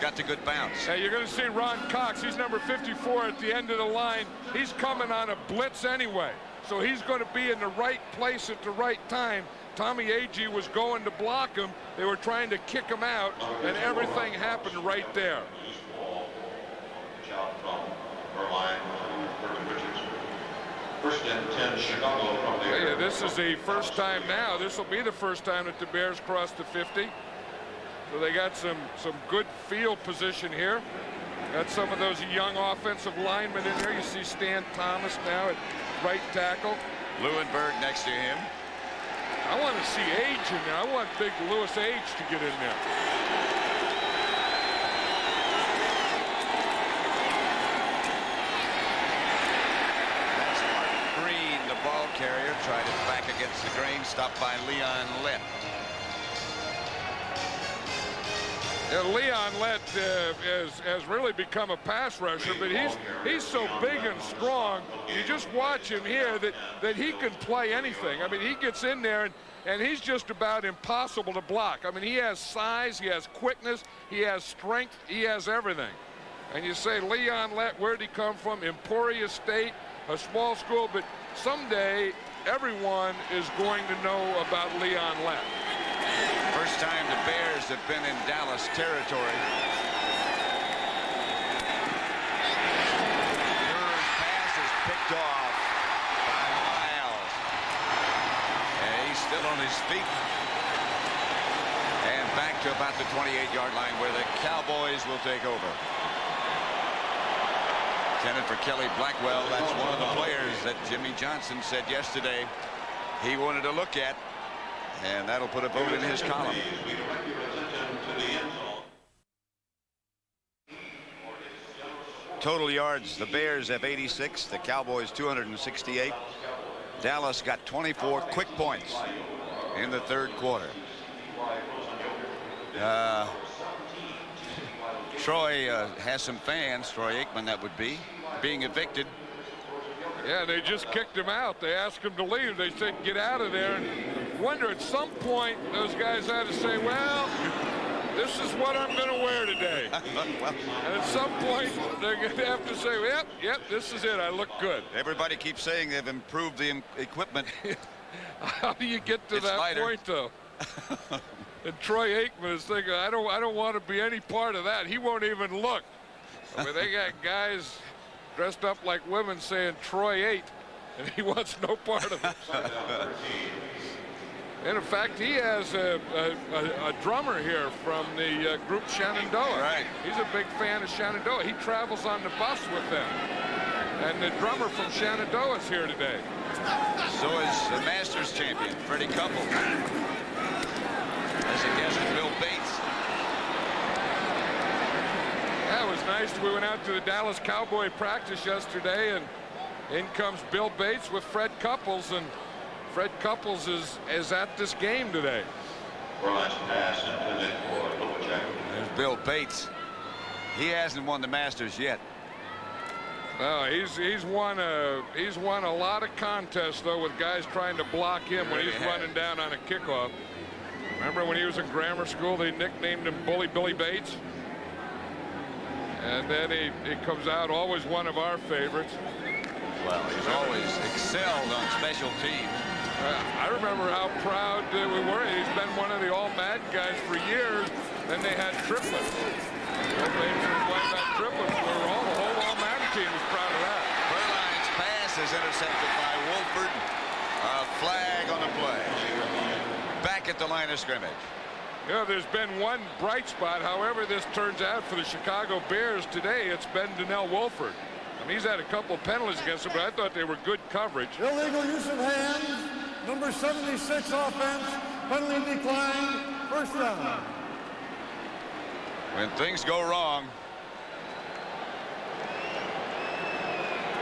got the good bounce. Hey, you're going to see Ron Cox. He's number 54 at the end of the line. He's coming on a blitz anyway. So he's going to be in the right place at the right time. Tommy Agee was going to block him. They were trying to kick him out, and everything happened right there. First and 10, Chicago from there. Yeah, this is the first time now. This will be the first time that the Bears cross the 50. So they got some good field position here. Got some of those young offensive linemen in there. You see Stan Thomas now at right tackle. Lewinberg next to him. I want to see Age in there. I want big Lewis Age to get in there. That's Mark Green, the ball carrier. Tried it back against the grain. Stopped by Leon Lett. Yeah, Leon Lett has really become a pass rusher, but he's so big and strong. You just watch him here that he can play anything. I mean, he gets in there and he's just about impossible to block. I mean, he has size, he has quickness, he has strength, he has everything. And you say, Leon Lett, where'd he come from? Emporia State, a small school, but someday everyone is going to know about Leon Lett. First time the Bears have been in Dallas territory. Burr's pass is picked off by Miles. And he's still on his feet. And back to about the 28-yard line where the Cowboys will take over. Intended for Kelly Blackwell. That's one of the players that Jimmy Johnson said yesterday he wanted to look at. And that'll put a vote in his column. Total yards, the Bears have 86, the Cowboys 268. Dallas got 24 quick points in the third quarter. Troy has some fans, Troy Aikman that would be, being evicted. Yeah, they just kicked him out. They asked him to leave. They said, get out of there. And wonder at some point those guys had to say, well, this is what I'm going to wear today. And at some point they're going to have to say, yep, this is it. I look good. Everybody keeps saying they've improved the equipment. How do you get to that lighter. point, though? And Troy Aikman is thinking, I don't want to be any part of that. He won't even look. I mean, they got guys dressed up like women saying Troy 8, and he wants no part of it. And in fact, he has a drummer here from the group Shenandoah. Right. He's a big fan of Shenandoah. He travels on the bus with them. And the drummer from Shenandoah is here today. So is the Masters champion, Freddie Couples. As a guest, Bill Bates. Yeah, it was nice. We went out to the Dallas Cowboy practice yesterday, and in comes Bill Bates with Fred Couples, and Fred Couples is at this game today. There's Bill Bates. He hasn't won the Masters yet. No, he's won a lot of contests though with guys trying to block him when he's running down on a kickoff. Remember when he was in grammar school, they nicknamed him Bully Billy Bates. And then he comes out, always one of our favorites. Well, he's always excelled on special teams. I remember how proud we were. He's been one of the all-Madden guys for years. Then they had triplets. The whole all-Madden team was proud of that. Burline's pass is intercepted by Wolford. A flag on the play. Back at the line of scrimmage. You know, there's been one bright spot. However this turns out for the Chicago Bears today, it's been Donnell Wolford. I mean, he's had a couple of penalties against him, but I thought they were good coverage. Illegal use of hands. Number 76 offense. Penalty decline. First down. When things go wrong.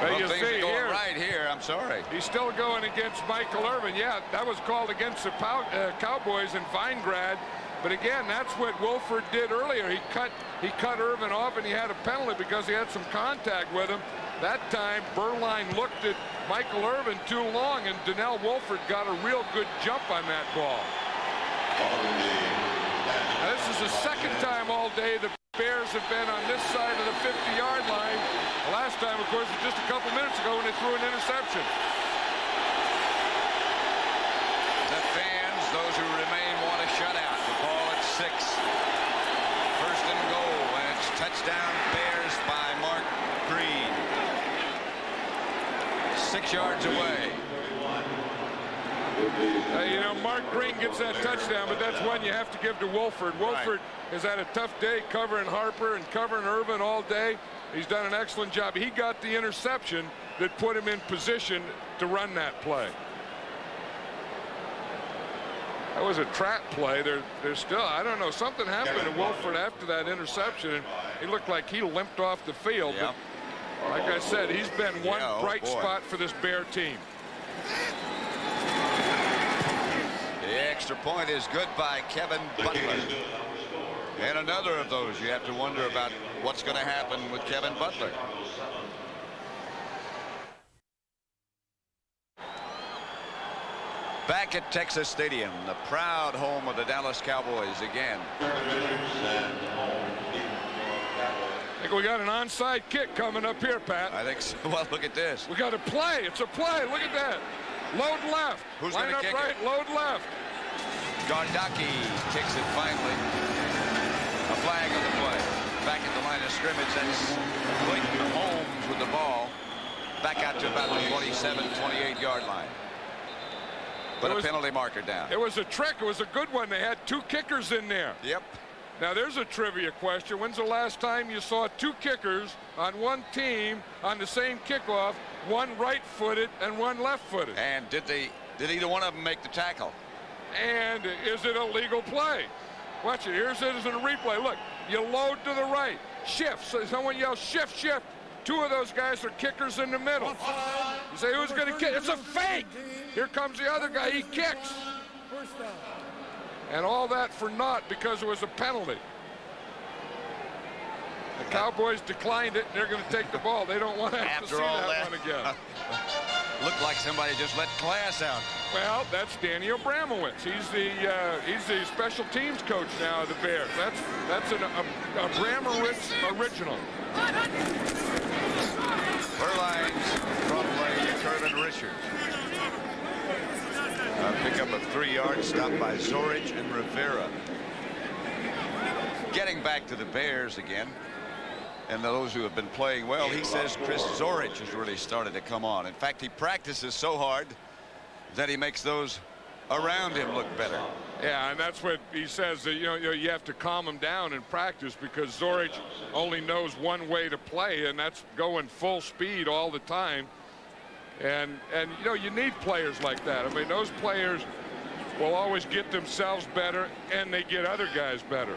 Well, you things see are going here, right here. I'm sorry. He's still going against Michael Irvin. Yeah, that was called against the Cowboys in Vinegrad. But again, that's what Wolford did earlier. He cut Irvin off, and he had a penalty because he had some contact with him. That time, Burline looked at Michael Irvin too long, and Donnell Wolford got a real good jump on that ball. Now, this is the second time all day the Bears have been on this side of the 50-yard line. The last time, of course, was just a couple minutes ago when they threw an interception. The fans, those who remain, want a shutout. The ball at 6. First and goal, and it's touchdown Bears by Mark Green. 6 yards away. You know, Mark Green gets that touchdown, but that's one you have to give to Wolford. Wolford has had a tough day covering Harper and covering Irvin all day. He's done an excellent job. He got the interception that put him in position to run that play. That was a trap play. There's still, I don't know, something happened to Wolford after that interception, and he looked like he limped off the field. Yep. But like I said, he's been one bright spot for this Bear team. The extra point is good by Kevin Butler. And another of those you have to wonder about what's going to happen with Kevin Butler. Back at Texas Stadium, the proud home of the Dallas Cowboys again. I think we got an onside kick coming up here, Pat. I think so. Well, look at this. We got a play. It's a play. Look at that. Load left. Who's going to kick right, it? load left. Gardaki takes it finally. A flag on the play. Back at the line of scrimmage. That's Clayton Holmes with the ball. Back out to about the 27, 28-yard line. But a penalty marker down. It was a trick. It was a good one. They had 2 kickers in there. Yep. Now, there's a trivia question. When's the last time you saw 2 kickers on one team on the same kickoff, one right-footed and one left-footed? And did either one of them make the tackle? And is it a legal play? Watch it. Here's it as a replay. Look, you load to the right. Shift. So someone yells, shift, shift. 2 of those guys are kickers in the middle. You say, who's going to kick? It's a fake. Here comes the other guy. He kicks. And all that for naught because it was a penalty. The Cowboys declined it, and they're going to take the ball. They don't want to have to see that one again. Looked like somebody just let class out. Well, that's Danny Abramowitz. He's the special teams coach now of the Bears. That's an Abramowitz original. Burline's front play, Curvin Richards. Pick up a 3-yard stop by Zorich and Rivera. Getting back to the Bears again, and those who have been playing well, he says Chris Zorich has really started to come on. In fact, he practices so hard that he makes those around him look better. Yeah, and that's what he says, that you have to calm him down in practice because Zorich only knows one way to play, and that's going full speed all the time. And you need players like that. I mean, those players will always get themselves better, and they get other guys better.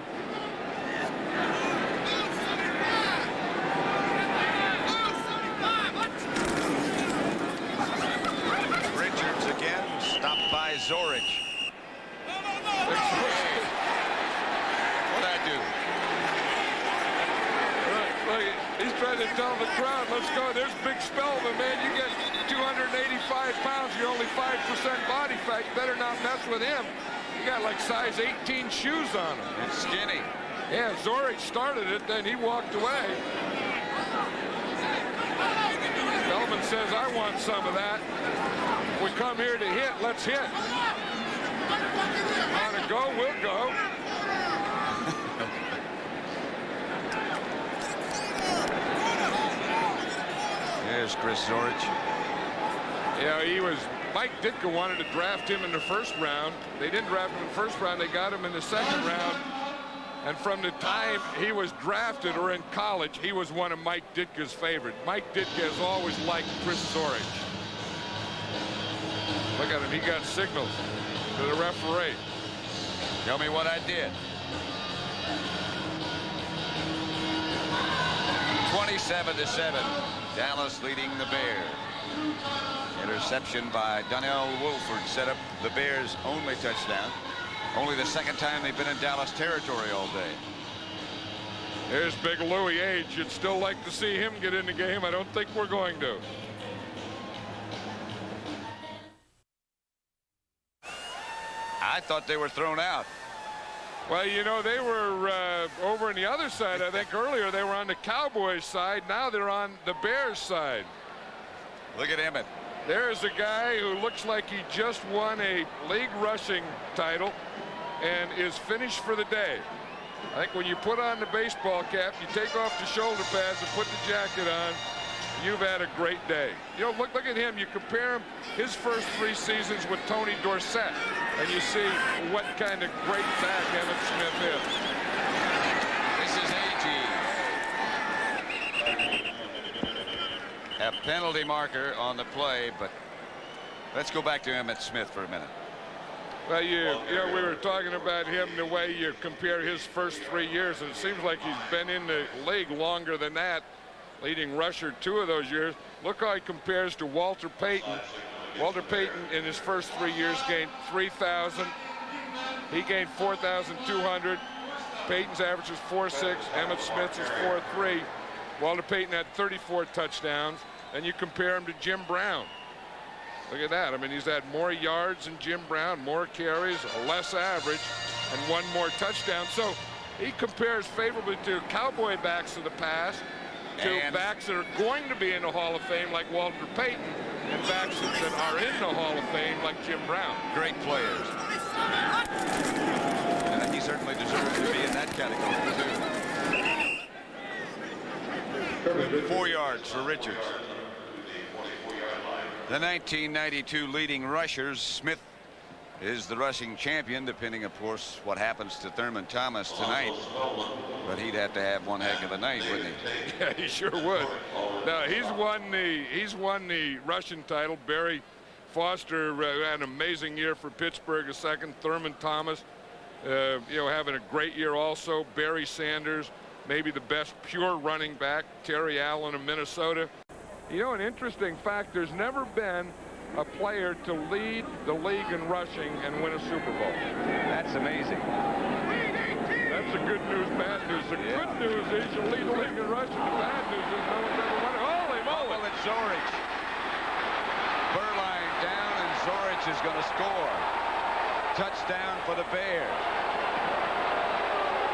Richards again, stopped by Zorich. What'd I do? Look, he's trying to they're telling the crowd, let's go. There's Big Spellman, man. You get 285 pounds, you're only 5% body fat. You better not mess with him. He got like size 18 shoes on him. It's skinny. Yeah, Zorich started it, then he walked away. Spellman says, I want some of that. We come here to hit, let's hit. Want to go, we'll go. There's Chris Zorich. Yeah, Mike Ditka wanted to draft him in the first round. They didn't draft him in the first round. They got him in the second round. And from the time he was drafted or in college, he was one of Mike Ditka's favorites. Mike Ditka has always liked Chris Zorich. Look at him. He got signals to the referee. Tell me what I did. 27-7. Dallas leading the Bears. Interception by Donnell Wolford set up the Bears' only touchdown. Only the second time they've been in Dallas territory all day. There's Big Louie Age. You'd still like to see him get in the game. I don't think we're going to. I thought they were thrown out. Well, you know, they were over on the other side. I think earlier they were on the Cowboys side. Now they're on the Bears side. Look at Emmitt. There's a guy who looks like he just won a league rushing title and is finished for the day. I think when you put on the baseball cap, you take off the shoulder pads and put the jacket on, you've had a great day. You know, look at him. You compare him, his first 3 seasons with Tony Dorsett, and you see what kind of great back Emmitt Smith is. This is A.G. A penalty marker on the play, but let's go back to Emmitt Smith for a minute. Well, you know, we were talking about him, the way you compare his first 3 years, and it seems like he's been in the league longer than that, leading rusher 2 of those years. Look how he compares to Walter Payton. Walter Payton in his first 3 years gained 3,000. He gained 4,200. Payton's average is 4.6. Emmitt Smith's is 4.3. Walter Payton had 34 touchdowns. And you compare him to Jim Brown. Look at that. I mean, he's had more yards than Jim Brown, more carries, a less average, and 1 more touchdown. So he compares favorably to Cowboy backs of the past, to backs that are going to be in the Hall of Fame like Walter Payton, and backs that are in the Hall of Fame like Jim Brown. Great players. And he certainly deserves to be in that category, too. 4 yards for Richards. The 1992 leading rushers. Smith is the rushing champion, depending, of course, what happens to Thurman Thomas tonight. But he'd have to have one heck of a night, wouldn't he? Yeah, he sure would. Now, he's won the rushing title. Barry Foster had an amazing year for Pittsburgh, a second. Thurman Thomas, you know, having a great year also. Barry Sanders, maybe the best pure running back. Terry Allen of Minnesota. You know, an interesting fact, there's never been a player to lead the league in rushing and win a Super Bowl. That's amazing. That's the good news, bad news. The good news is you lead the league in rushing. The bad news is no one's ever won it. Holy moly! Well, it's Zorich. Burline down, and Zorich is going to score. Touchdown for the Bears.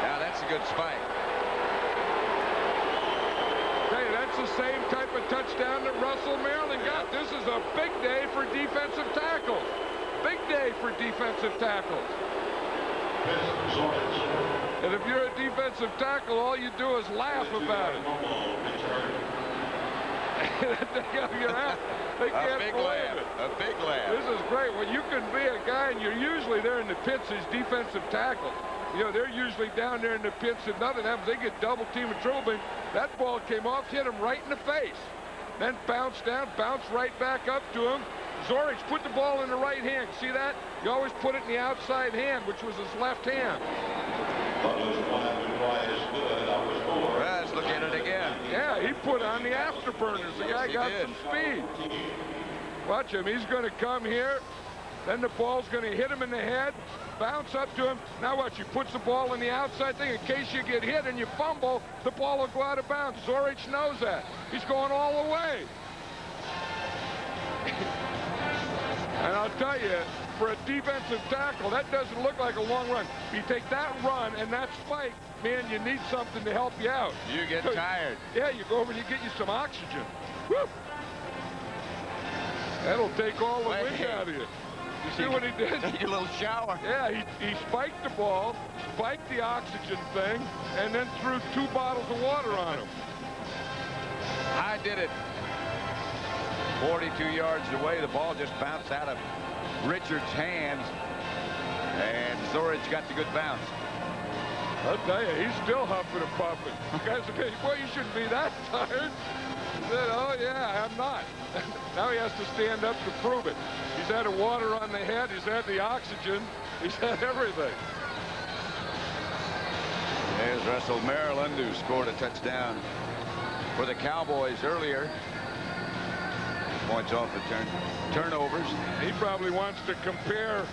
Now that's a good spike. Hey, that's the same type of touchdown that Russell Maryland got. This is a big day for defensive tackles. Big day for defensive tackles. And if you're a defensive tackle, all you do is laugh about it. You're out. They can't believe it. A big laugh. This is great. Well, you can be a guy, and you're usually there in the pits as defensive tackles. You know, they're usually down there in the pits. If nothing happens, they get double team and triple team. That ball came off, hit him right in the face. Then bounced down, bounced right back up to him. Zorich put the ball in the right hand. See that? You always put it in the outside hand, which was his left hand. Let's look at it again. Yeah, he put on the afterburners. The guy got some speed. Watch him. He's going to come here. Then the ball's going to hit him in the head, bounce up to him. Now what? You puts the ball in the outside thing in case you get hit and you fumble, the ball will go out of bounds. Zorich knows that. He's going all the way. And I'll tell you, for a defensive tackle, that doesn't look like a long run. If you take that run and that spike, man, you need something to help you out. You get tired. Yeah, you go over and you get you some oxygen. Woo! That'll take all the wind out of you. You see what he did? Take a little shower. Yeah, he spiked the ball, spiked the oxygen thing, and then threw 2 bottles of water on him. I did it. 42 yards away, the ball just bounced out of Richards' hands, and Zorich got the good bounce. I'll tell you, he's still huffing and puffing. Guys are saying, boy, you shouldn't be that tired. He said, oh, yeah, I'm not. Now he has to stand up to prove it. He's had the water on the head. He's had the oxygen. He's had everything. There's Russell Maryland, who scored a touchdown for the Cowboys earlier. Points off the turnovers. He probably wants to compare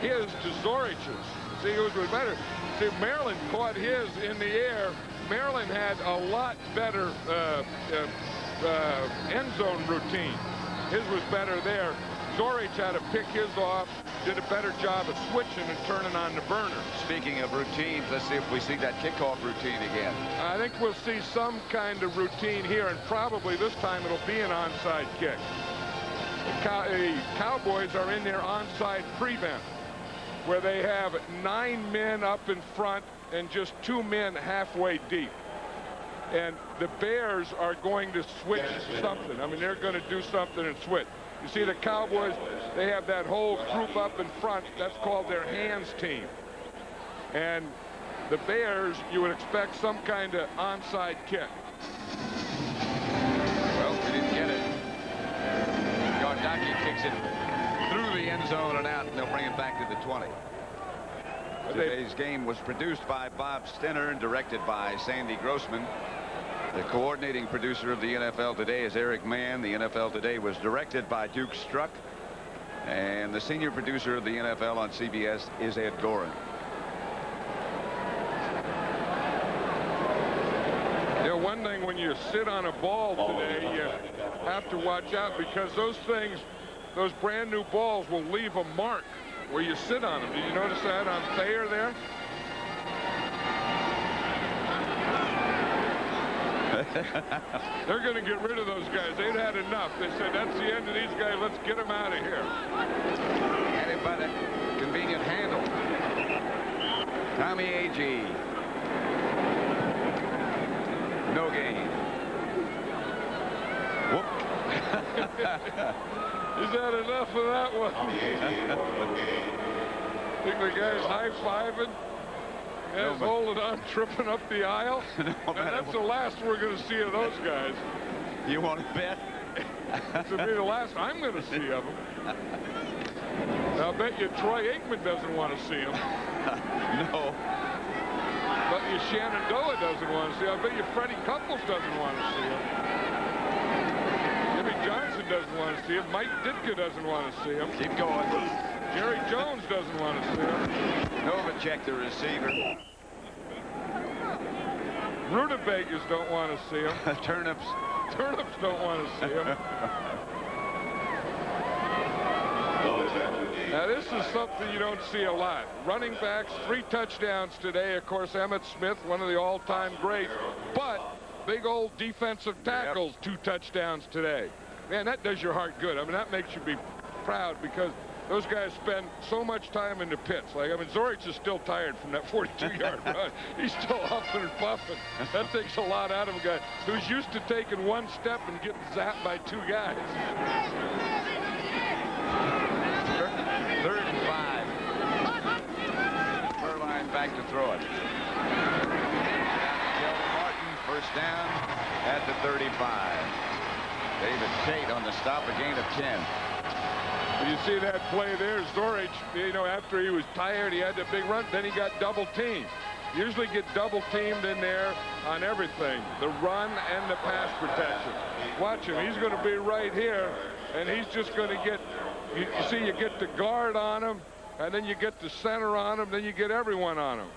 his to Zorich's. See who's was better. See, Maryland caught his in the air. Maryland had a lot better end zone routine. His was better there. Zorich had to pick his off, did a better job of switching and turning on the burner. Speaking of routines, let's see if we see that kickoff routine again. I think we'll see some kind of routine here, and probably this time it'll be an onside kick. The Cowboys are in their onside prevent, where they have 9 men up in front and just 2 men halfway deep. And the Bears are going to switch something. I mean, they're going to do something and switch. You see the Cowboys, they have that whole group up in front. That's called their hands team. And the Bears, you would expect some kind of onside kick. Well, they didn't get it. Gardaki kicks it through the end zone and out, and they'll bring it back to the 20. Today's game was produced by Bob Stenner and directed by Sandy Grossman. The coordinating producer of the NFL Today is Eric Mann. The NFL Today was directed by Duke Struck. And the senior producer of the NFL on CBS is Ed Gorin. You know, one thing when you sit on a ball today, you have to watch out, because those things, those brand new balls will leave a mark where you sit on them. Did you notice that on Thayer there? They're going to get rid of those guys. They'd had enough. They said, that's the end of these guys. Let's get them out of here. Had it by the convenient handle. Tommy Agee. No gain. Whoop. He's had enough of that one. Think the guy's high-fiving? Is holding on, tripping up the aisle. No, that's the last we're going to see of those guys. You want to bet? This will be the last I'm going to see of them. I'll bet you Troy Aikman doesn't want to see him. No. But you Shenandoah doesn't want to see him. I bet you Freddie Couples doesn't want to see him. Jimmy Johnson doesn't want to see him. Mike Ditka doesn't want to see him. Keep going. Jerry Jones doesn't want to see him. Novacek, the receiver. Rutabagas don't want to see him. Turnips don't want to see him. Now, this is something you don't see a lot. Running backs, 3 touchdowns today. Of course, Emmitt Smith, one of the all-time greats. But big old defensive tackles, 2 touchdowns today. Man, that does your heart good. I mean, that makes you be proud, because those guys spend so much time in the pits. Like, I mean, Zorich is still tired from that 42-yard run. He's still huffing and puffing. That takes a lot out of a guy who's used to taking 1 step and getting zapped by 2 guys. 3rd and 5. Furline back to throw it. Kelvin Martin, first down at the 35. David Tate on the stop, a gain of 10. You see that play there, Zorich, you know, after he was tired, he had that big run, then he got double teamed. Usually get double teamed in there on everything, the run and the pass protection. Watch him, he's going to be right here, and he's just going to get you see, you get the guard on him, and then you get the center on him, then you get everyone on him.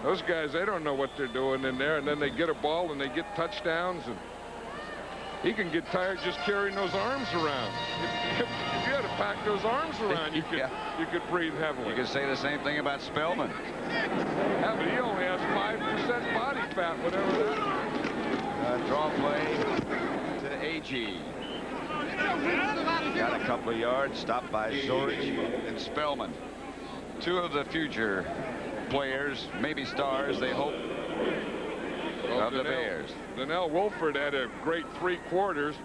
Those guys, they don't know what they're doing in there, and then they get a ball and they get touchdowns, and he can get tired just carrying those arms around. If you had to pack those arms around, you could breathe heavily. You could say the same thing about Spellman. Yeah, but he only has 5% body fat, whatever that is. Draw play to AG. Got a couple of yards, stopped by Zorich and Spellman. Two of the future players, maybe stars, they hope, of the Bears. Donnell Wolford had a great 3 quarters,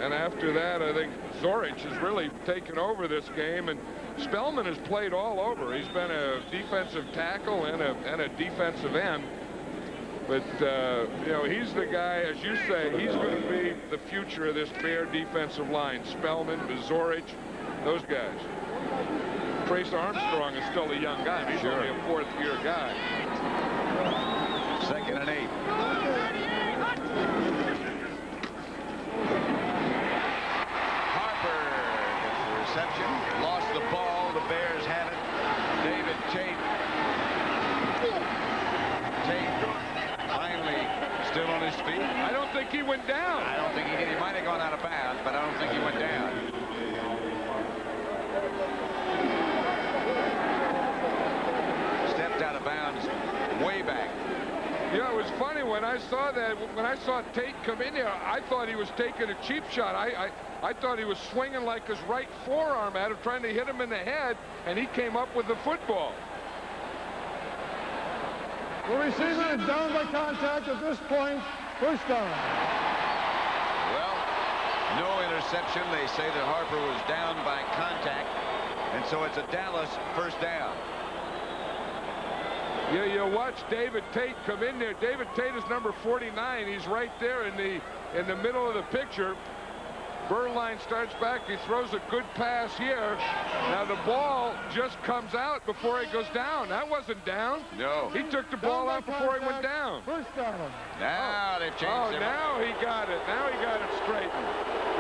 and after that, I think Zorich has really taken over this game, and Spellman has played all over. He's been a defensive tackle and a defensive end. But, you know, he's the guy, as you say, he's going to be the future of this Bear defensive line. Spellman, Zorich, those guys. Trace Armstrong is still a young guy. He's only a 4th-year guy. 2nd and 8. Harper gets the reception. Lost the ball. The Bears have it. David Tate. Finally still on his feet. I don't think he went down. I don't think he did. He might have gone out of bounds, but I don't think he went down. Stepped out of bounds way back. Yeah, it was funny when I saw that. When I saw Tate come in there, I thought he was taking a cheap shot. I thought he was swinging like his right forearm at him, trying to hit him in the head, and he came up with the football. The receiver is down by contact at this point. First down. Well, no interception. They say that Harper was down by contact, and so it's a Dallas first down. Yeah, you watch David Tate come in there. David Tate is number 49. He's right there in the middle of the picture. Berline starts back. He throws a good pass here. Now the ball just comes out before he goes down. That wasn't down. No. He took the ball out before he went down. First down. Now they've changed it. Now he got it. Now he got it straightened.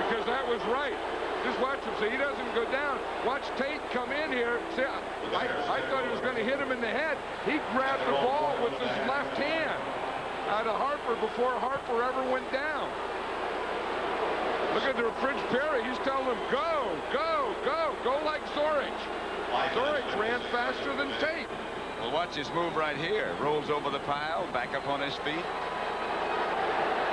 Because that was right. Just watch him. See, he doesn't go down. Watch Tate come in here. See, I thought he was going to hit him in the head. He grabbed the ball with his left hand out of Harper before Harper ever went down. Look at the Fridge Perry. He's telling him, go, go, go, go like Zorich. Zorich ran faster than Tate. Well, watch his move right here. Rolls over the pile, back up on his feet.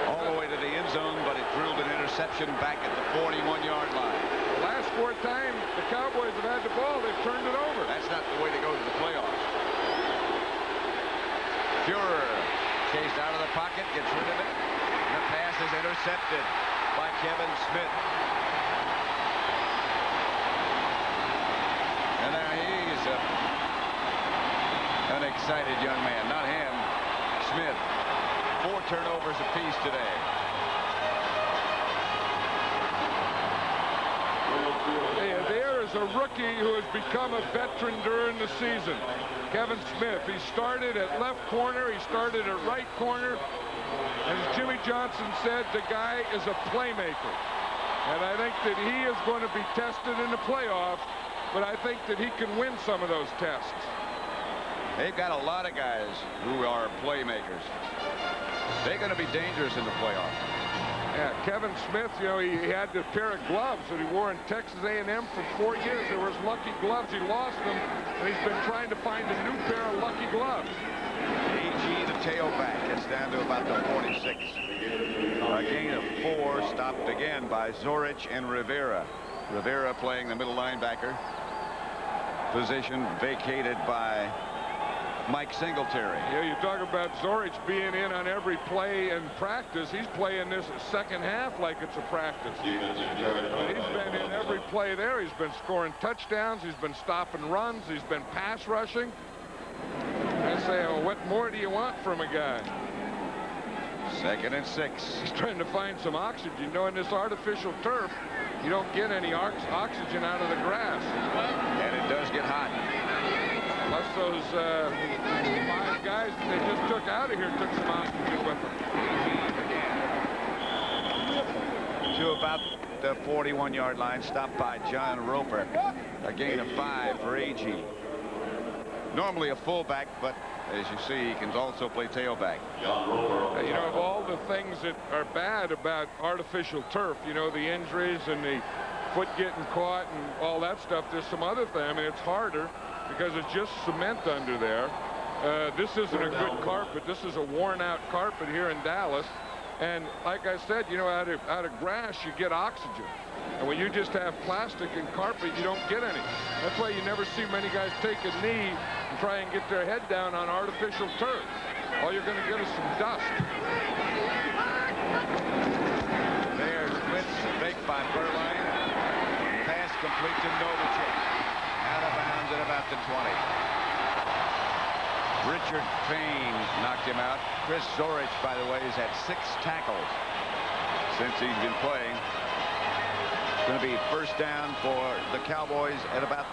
All the way to the end zone, but it drilled an interception back at the 41-yard line. The last 4 times the Cowboys have had the ball, they've turned it over. That's not the way to go to the playoffs. Fuhrer chased out of the pocket, gets rid of it. And the pass is intercepted by Kevin Smith. And now he's an excited young man. Not him, Smith. 4 turnovers apiece today. There is a rookie who has become a veteran during the season. Kevin Smith. He started at left corner. He started at right corner. And as Jimmy Johnson said, the guy is a playmaker. And I think that he is going to be tested in the playoffs, but I think that he can win some of those tests. They've got a lot of guys who are playmakers. They're going to be dangerous in the playoffs. Yeah, Kevin Smith, you know, he had the pair of gloves that he wore in Texas A&M for 4 years. They were his lucky gloves. He lost them, and he's been trying to find a new pair of lucky gloves. AG, the tailback, gets down to about the 46. A gain of 4, stopped again by Zorich and Rivera. Rivera playing the middle linebacker. Position vacated by Mike Singletary. Yeah, you talk about Zorich being in on every play in practice. He's playing this second half like it's a practice. He's been in every play there. He's been scoring touchdowns. He's been stopping runs. He's been pass rushing. I say, well, what more do you want from a guy? 2nd and 6. He's trying to find some oxygen. You know, in this artificial turf, you don't get any oxygen out of the grass. And it does get hot. Plus those 5 guys that they just took out of here took some oxygen with them. To about at the 41-yard line, stopped by John Roper. A gain of 5 for A.G. Normally a fullback, but as you see, he can also play tailback. You know, of all the things that are bad about artificial turf, you know, the injuries and the foot getting caught and all that stuff, there's some other thing. I mean, it's harder because it's just cement under there. This isn't a good carpet. This is a worn-out carpet here in Dallas. And like I said, you know, out of grass, you get oxygen. And when you just have plastic and carpet, you don't get any. That's why you never see many guys take a knee and try and get their head down on artificial turf. All you're going to get is some dust. There's blitz, fake by Burline. Pass complete to Novacek. Out of bounds at about the 20. Richard Payne knocked him out. Chris Zorich, by the way, has had 6 tackles since he's been playing. It's going to be first down for the Cowboys at about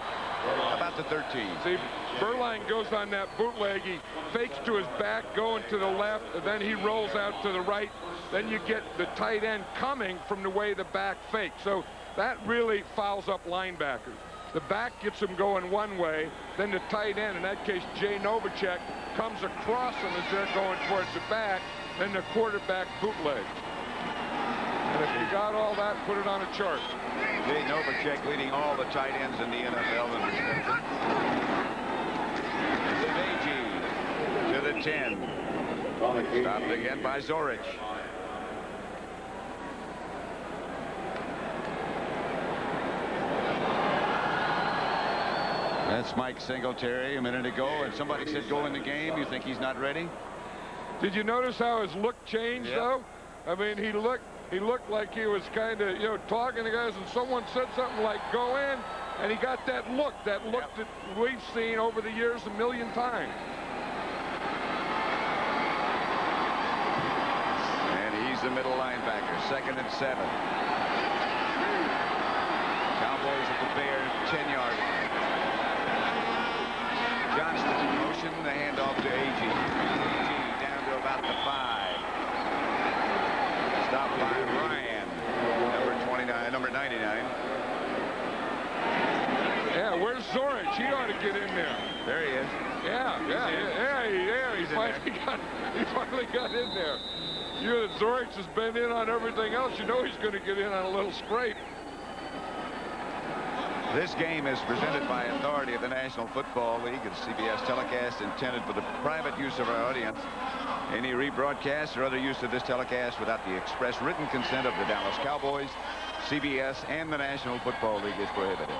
the 13. See, Burline goes on that bootleg. He fakes to his back, going to the left, and then he rolls out to the right. Then you get the tight end coming from the way the back fakes. So that really fouls up linebackers. The back gets him going one way, then the tight end, in that case Jay Novacek, comes across him as they're going towards the back, then the quarterback bootleg. And if you got all that, put it on a chart. Jay Novacek leading all the tight ends in the NFL in reception. It's an AG to the 10. Stopped again by Zorich. That's Mike Singletary a minute ago, and somebody said go in the game. You think he's not ready? Did you notice how his look changed, though? I mean, he looked like he was kind of, you know, talking to guys, and someone said something like go in, and he got that look that we've seen over the years a million times. And he's the middle linebacker, 2nd and 7. Cowboys at the Bear 10-yard line. Johnston in motion, the handoff to A.G. A.G. down to about the 5. Stopped by Ryan, number 99. Yeah, where's Zorich? He ought to get in there. There he is. Yeah. He finally got in there. You know that Zorich has been in on everything else. You know he's going to get in on a little scrape. This game is presented by authority of the National Football League. It's CBS telecast intended for the private use of our audience. Any rebroadcast or other use of this telecast without the express written consent of the Dallas Cowboys, CBS, and the National Football League is prohibited.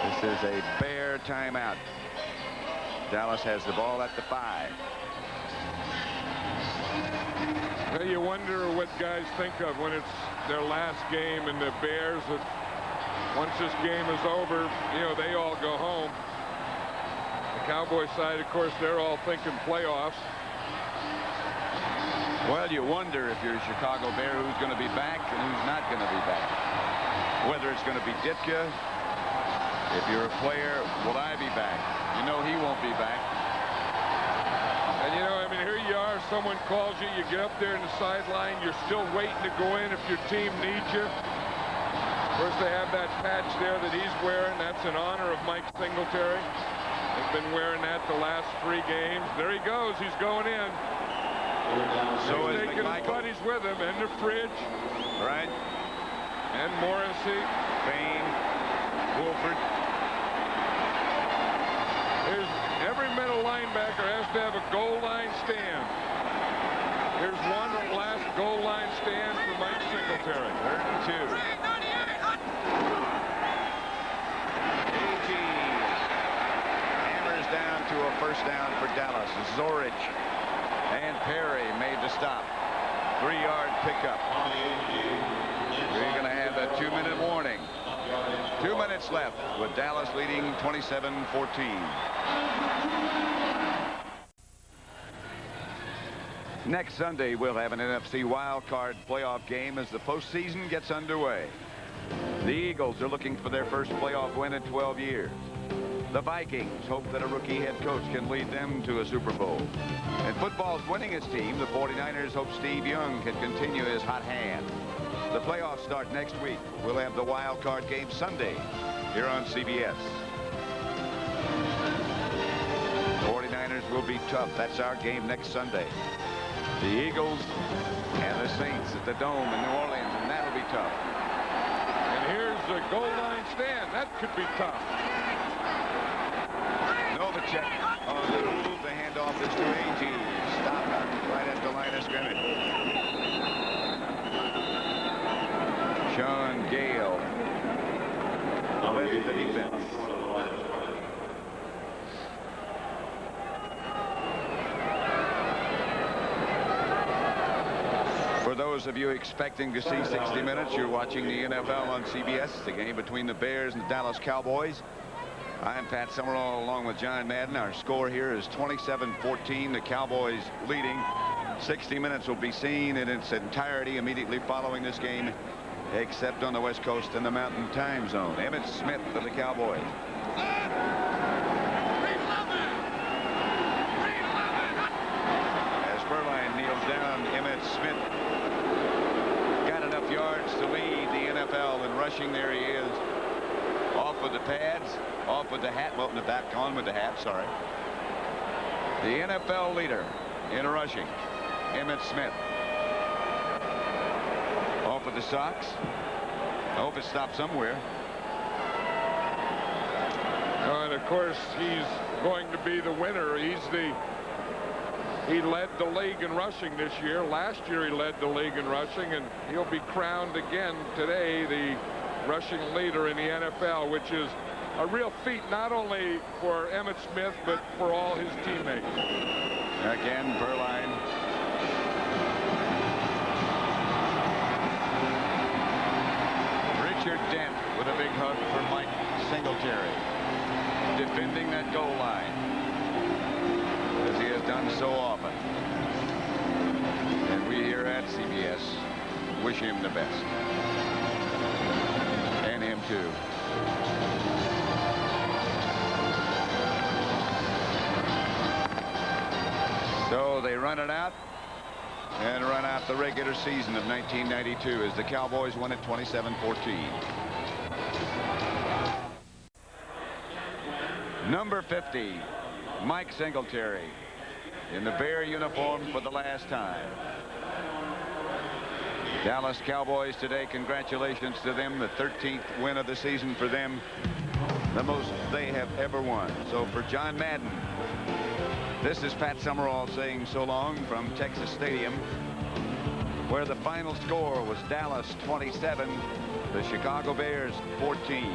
This is a Bear timeout. Dallas has the ball at the 5. Well, you wonder what guys think of when it's their last game, and the Bears, once this game is over, you know, they all go home. The Cowboy side, of course, they're all thinking playoffs. Well, you wonder if you're a Chicago Bear who's going to be back and who's not going to be back. Whether it's going to be Ditka. If you're a player, will I be back? You know he won't be back. And, you know, I mean, here you are, someone calls you, you get up there in the sideline, you're still waiting to go in if your team needs you. Of course, they have that patch there that he's wearing. That's in honor of Mike Singletary. They've been wearing that the last 3 games. There he goes, he's going in. So he's is taking his McMichael. buddies with him, and the Fridge. Right. And Morrissey. Payne. Wolford. Every middle linebacker has to have a goal line stand. Here's one last goal line stand for Mike Singletary. 32. A.G. hammers down to a first down for Dallas. Zorich and Perry made the stop. 3-yard pickup. We're going to have a 2-minute warning. 2 minutes left with Dallas leading 27-14. Next Sunday, we'll have an NFC wildcard playoff game as the postseason gets underway. The Eagles are looking for their first playoff win in 12 years. The Vikings hope that a rookie head coach can lead them to a Super Bowl. And football's winningest team, the 49ers, hope Steve Young can continue his hot hand. The playoffs start next week. We'll have the wild card game Sunday here on CBS. 49ers will be tough. That's our game next Sunday. The Eagles and the Saints at the Dome in New Orleans, and that'll be tough. And here's the goal line stand. That could be tough. Novacek on the move. The handoff is to A.G. Stop it right at the line of scrimmage. Sean Gale with the defense. For those of you expecting to see 60 Minutes, you're watching the NFL on CBS, the game between the Bears and the Dallas Cowboys. I'm Pat Summerall along with John Madden. Our score here is 27-14. The Cowboys leading. 60 Minutes will be seen in its entirety immediately following this game, except on the West Coast and the Mountain Time Zone. Emmitt Smith of the Cowboys. As Furline kneels down, Emmitt Smith got enough yards to lead the NFL in rushing. There he is. Off with the pads, off with the hat, well, in the back, on with the hat, sorry. The NFL leader in rushing, Emmitt Smith. Off with the socks. I hope it stopped somewhere. And of course, he's going to be the winner. He led the league in rushing this year. Last year he led the league in rushing, and he'll be crowned again today the rushing leader in the NFL, which is a real feat not only for Emmitt Smith but for all his teammates. Again, Furline. Richard Dent with a big hug for Mike Singletary, defending that goal line as he has done so often. And we here at CBS wish him the best. And him too. So they run it out and run out the regular season of 1992 as the Cowboys won it 27-14. Number 50, Mike Singletary in the Bear uniform for the last time. Dallas Cowboys today, congratulations to them. The 13th win of the season for them, the most they have ever won. So for John Madden, this is Pat Summerall saying so long from Texas Stadium, where the final score was Dallas 27, the Chicago Bears 14.